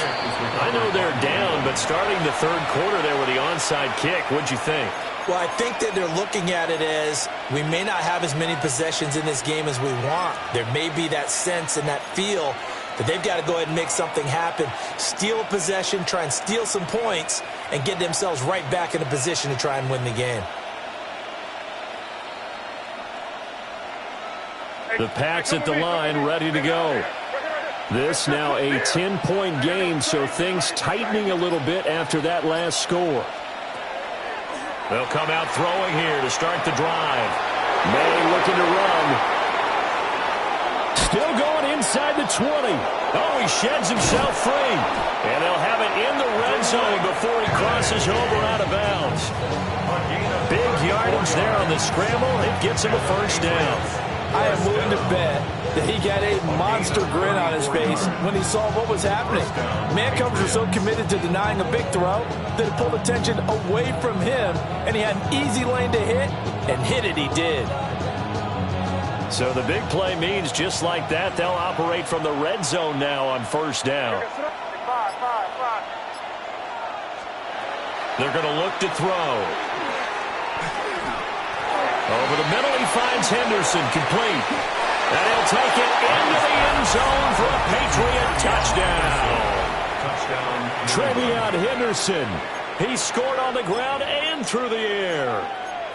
I know they're down, but starting the 3rd quarter there with the onside kick, what'd you think? Well, I think that they're looking at it as we may not have as many possessions in this game as we want. There may be that sense and that feel that they've got to go ahead and make something happen, steal a possession, try and steal some points, and get themselves right back in a position to try and win the game. The Pats at the line, ready to go. This now a 10-point game, so things tightening a little bit after that last score. They'll come out throwing here to start the drive. May looking to run. Still going inside the 20. Oh, he sheds himself free. And they'll have it in the red zone before he crosses over out of bounds. Big yardage there on the scramble. It gets him a first down. I am willing to bet that he got a monster grin on his face when he saw what was happening. Mancombs were so committed to denying a big throw that it pulled attention away from him, and he had an easy lane to hit, and hit it he did. So the big play means just like that, they'll operate from the red zone now on first down. They're going to look to throw. Over the middle, he finds Henderson, complete. And he'll take it into the end zone for a Patriot touchdown. Travion Henderson. He scored on the ground and through the air.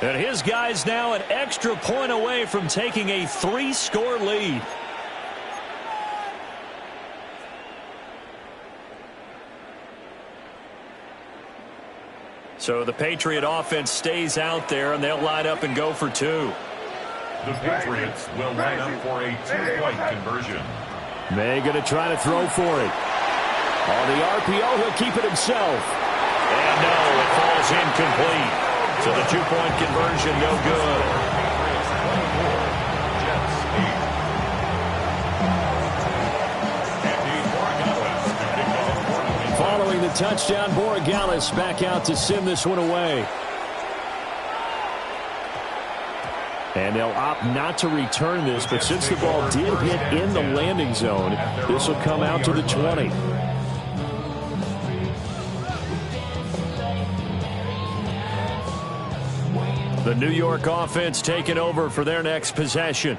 And his guys now an extra point away from taking a 3-score lead. So the Patriot offense stays out there, and they'll line up and go for 2. The Patriots will line up for a 2-point conversion. May going to try to throw for it. On the RPO, he'll keep it himself. And no, it falls incomplete. So the 2-point conversion, no good. Following the touchdown, Borregales back out to send this one away. And they'll opt not to return this, but since the ball did hit in the landing zone, this will come out to the 20. The New York offense taking over for their next possession.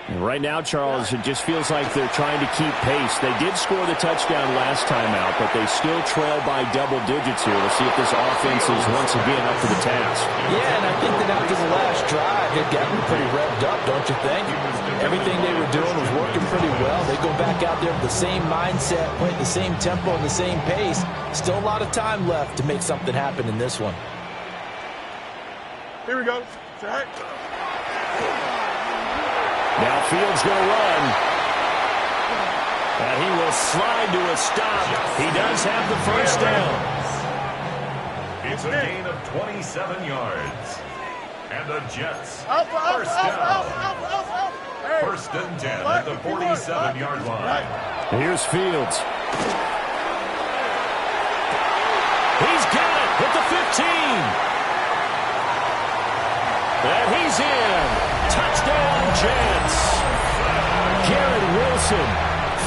And right now, Charles, it just feels like they're trying to keep pace. They did score the touchdown last time out, but they still trail by double digits here. We'll see if this offense is once again up to the task. Yeah, and I think that after the last drive, they've gotten pretty revved up, don't you think? Everything they were doing was working pretty well. They go back out there with the same mindset, play at the same tempo and the same pace. Still a lot of time left to make something happen in this one. Here we go. Sack. Now Fields going to run. And he will slide to a stop. He does have the first down. It's a gain of 27 yards. And the Jets first down. First and 10 at the 47-yard line. Here's Fields. He's got it at the 15. And he's in. Touchdown, Jets. Garrett Wilson,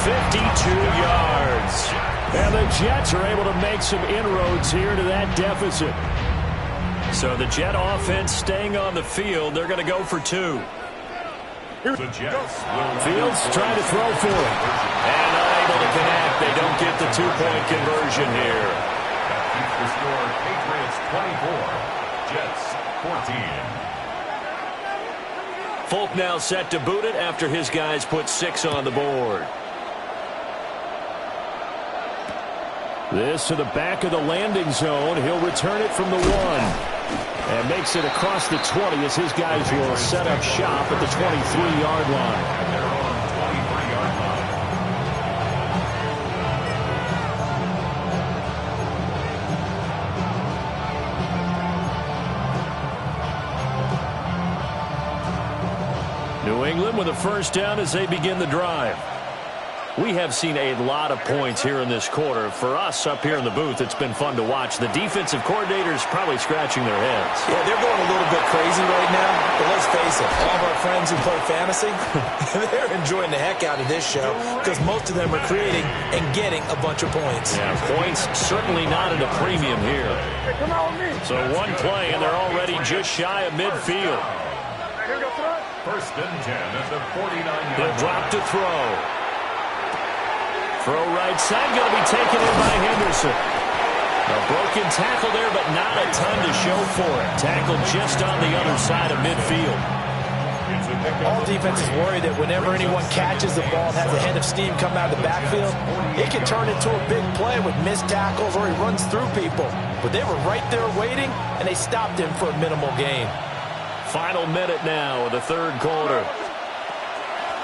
52 yards. And the Jets are able to make some inroads here to that deficit. So the Jet offense staying on the field. They're going to go for 2. The Jets Fields trying to throw for it. And unable to connect. They don't get the 2-point conversion here. That keeps the score Patriots 24, Jets 14. Folk now set to boot it after his guys put 6 on the board. This to the back of the landing zone. He'll return it from the 1. And makes it across the 20 as his guys will set up shop at the 23-yard line. New England with a first down as they begin the drive. We have seen a lot of points here in this quarter. For us up here in the booth, it's been fun to watch. The defensive coordinators probably scratching their heads. Yeah, they're going a little bit crazy right now. But let's face it, all of our friends who play fantasy, they're enjoying the heck out of this show because most of them are creating and getting a bunch of points. Yeah, points certainly not at a premium here. So one play, and they're already just shy of midfield. First and 10 at the 49-yard line. He'll drop to throw. Throw right side, going to be taken in by Henderson. A broken tackle there, but not a ton to show for it. Tackled just on the other side of midfield. All defenses worry that whenever anyone catches the ball and has a head of steam coming out of the backfield, it can turn into a big play with missed tackles or he runs through people. But they were right there waiting, and they stopped him for a minimal gain. Final minute now of the third quarter.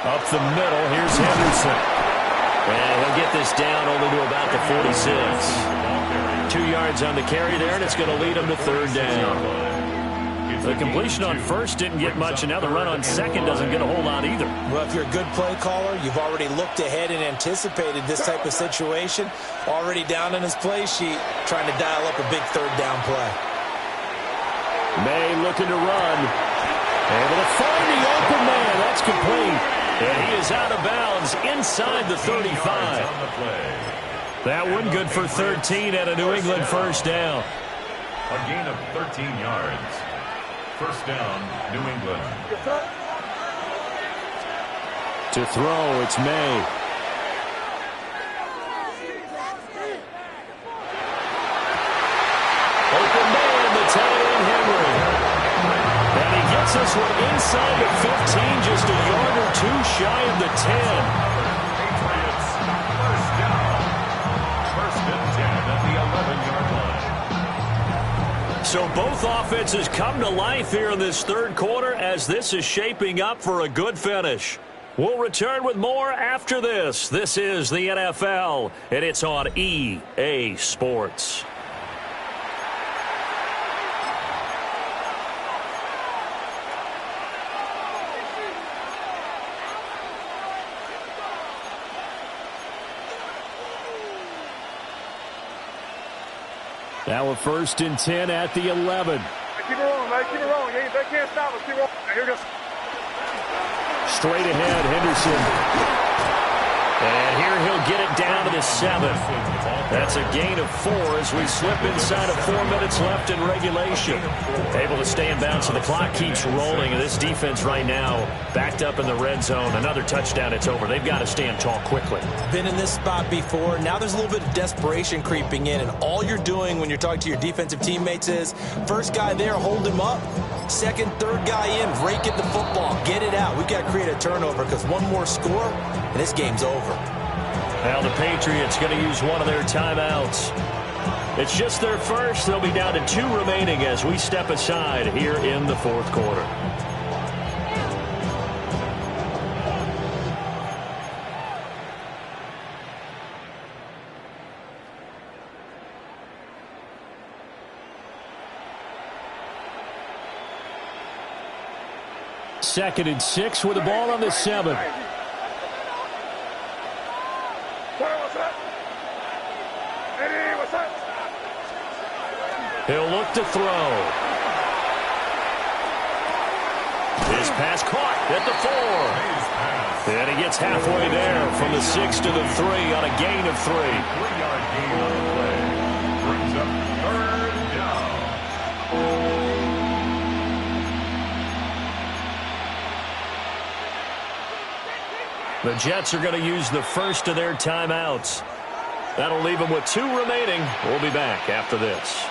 Up the middle, here's Henderson. And he'll get this down only to about the 46. 2 yards on the carry there, and it's going to lead him to third down. The completion on first didn't get much, and now the run on second doesn't get a whole lot either. Well, if you're a good play caller, you've already looked ahead and anticipated this type of situation. Already down in his play sheet, trying to dial up a big third down play. May looking to run. Able to find the open man. That's complete. And he is out of bounds inside the 35. That one good for 13 and a New England first down. A gain of 13 yards. First down, New England. To throw, it's May. Open man, the tight end Henry. And he gets us one inside the 15, just a yard or two shy of the 10. Patriots, first down. First and 10 at the 11-yard line. So both offenses come to life here in this third quarter as this is shaping up for a good finish. We'll return with more after this. This is the NFL, and it's on EA Sports. Now a first and 10 at the 11. Keep it rolling, man. Keep it rolling. They can't stop us. Keep it rolling. Here we go. Straight ahead, Henderson. And here he'll get it down to the 7. That's a gain of 4 as we slip inside of 4 minutes left in regulation. Able to stay in bounds, so the clock keeps rolling. And this defense right now backed up in the red zone. Another touchdown, it's over. They've got to stand tall quickly. Been in this spot before. Now there's a little bit of desperation creeping in. And all you're doing when you're talking to your defensive teammates is, first guy there, hold him up. Second, third guy in, rake at the football. Get it out. We've got to create a turnover because one more score, and this game's over. Now the Patriots going to use one of their timeouts. It's just their first. They'll be down to 2 remaining as we step aside here in the fourth quarter. Second and 6 with the ball on the 7. He'll look to throw. His pass caught at the 4. And he gets halfway there from the 6 to the 3 on a gain of 3. 3-yard gain on the play. Brings up 3rd down. The Jets are going to use the first of their timeouts. That'll leave them with 2 remaining. We'll be back after this.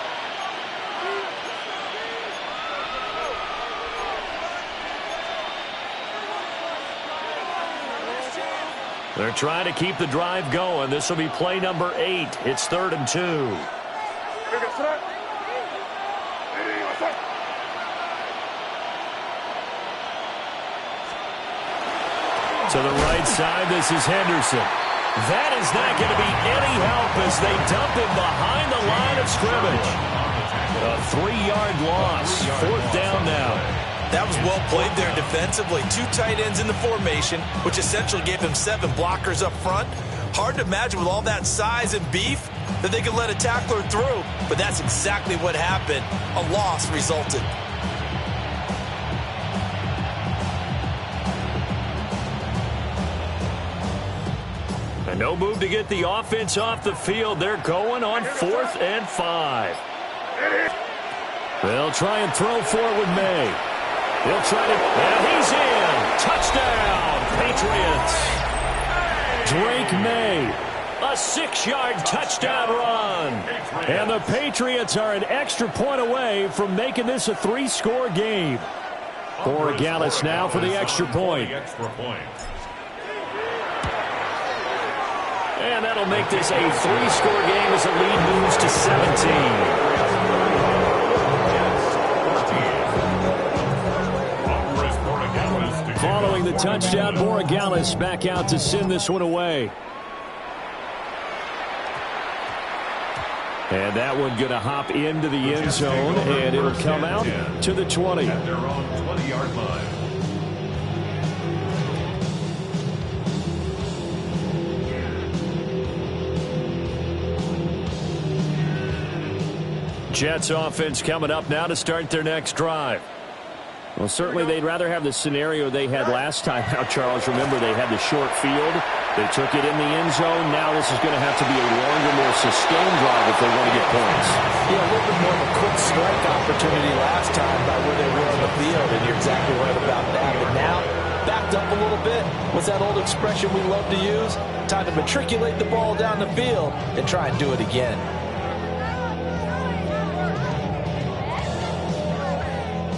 They're trying to keep the drive going. This will be play number 8. It's 3rd and 2. To the right side, this is Henderson. That is not going to be any help as they dump him behind the line of scrimmage. A 3-yard loss. 4th down now. That was well played there defensively. 2 tight ends in the formation, which essentially gave them 7 blockers up front. Hard to imagine with all that size and beef that they could let a tackler through, but that's exactly what happened. A loss resulted. And no move to get the offense off the field. They're going on 4th and 5. They'll try and throw for it with May. He'll try to, and he's in. Touchdown, Patriots. Drake May, a 6-yard touchdown run. And the Patriots are an extra point away from making this a 3-score game. Borregales now for the extra point. And that'll make this a 3-score game as the lead moves to 17. Following the touchdown, Borregales back out to send this one away. And that one going to hop into the end zone, and it'll come out to the 20. At their own 20-yard line. Jets offense coming up now to start their next drive. Well, certainly they'd rather have the scenario they had last time out, Charles. Remember, they had the short field. They took it in the end zone. Now this is going to have to be a longer, more sustained drive if they want to get points. Yeah, a little bit more of a quick strike opportunity last time by where they were on the field, and you're exactly right about that. But now, backed up a little bit. What's that old expression we love to use? Time to matriculate the ball down the field and try and do it again.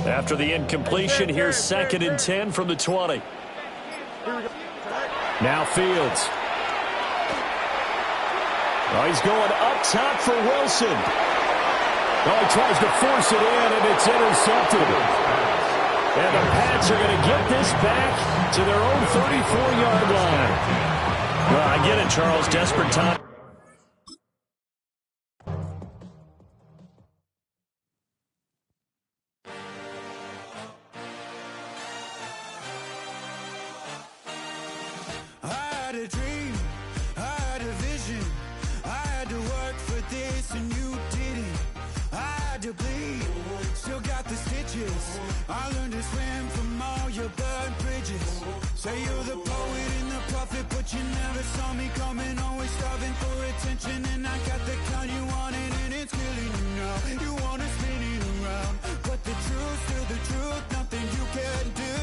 After the incompletion, here's 2nd and 10 from the 20. Now Fields. Oh, he's going up top for Wilson. Oh, he tries to force it in, and it's intercepted. And the Pats are going to get this back to their own 34-yard line. Well, I get it, Charles. Desperate time. I had to work for this and you didn't. I had to bleed, still got the stitches. I learned to swim from all your burnt bridges. Say you're the poet and the prophet, but you never saw me coming. Always starving for attention, and I got the kind you wanted, and it's killing you now. You wanna spin it around, but the truth's still the truth, nothing you can do.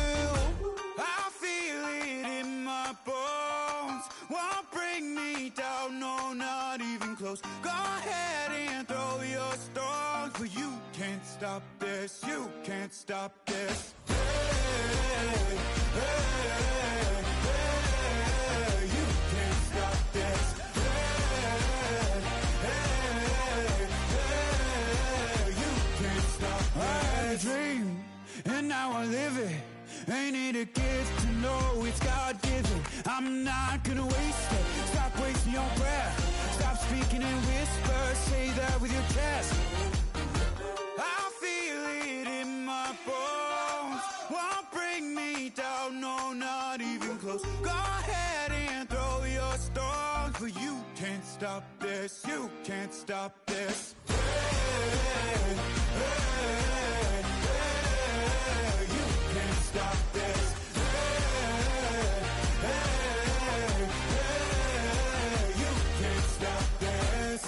I feel it in my bones, won't bring me down, no, not even close. Go ahead and throw your stones, but you can't stop this, you can't stop this. Hey, hey, hey, you can't stop this. Hey, hey, hey, you can't stop this. I had a dream, and now I live it. Ain't it a gift to know it's God-given? I'm not gonna waste it. Stop wasting your breath. Stop speaking in whispers. Say that with your chest. I feel it in my bones, won't bring me down, no, not even close. Go ahead and throw your stones, but you can't stop this, you can't stop this. Hey, hey, hey, you can't stop this. Hey, hey, hey, you can't stop this.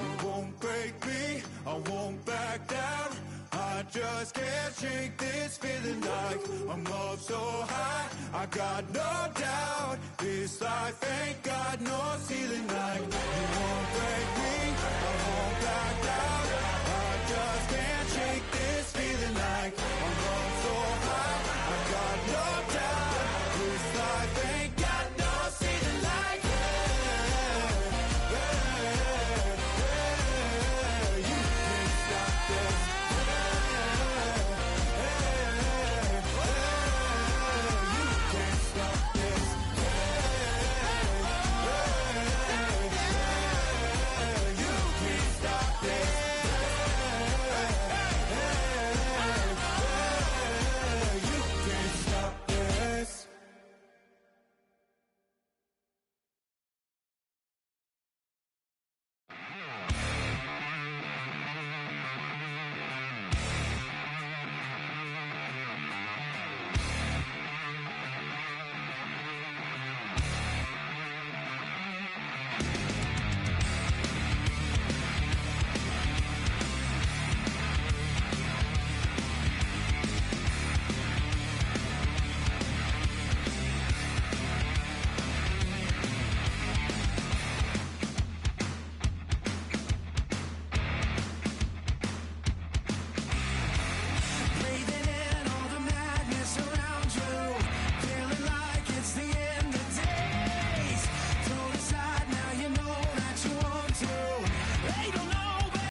You won't break me, I won't back down. I just can't shake this feeling like I'm up so high. I got no doubt, this life ain't got no ceiling like you won't break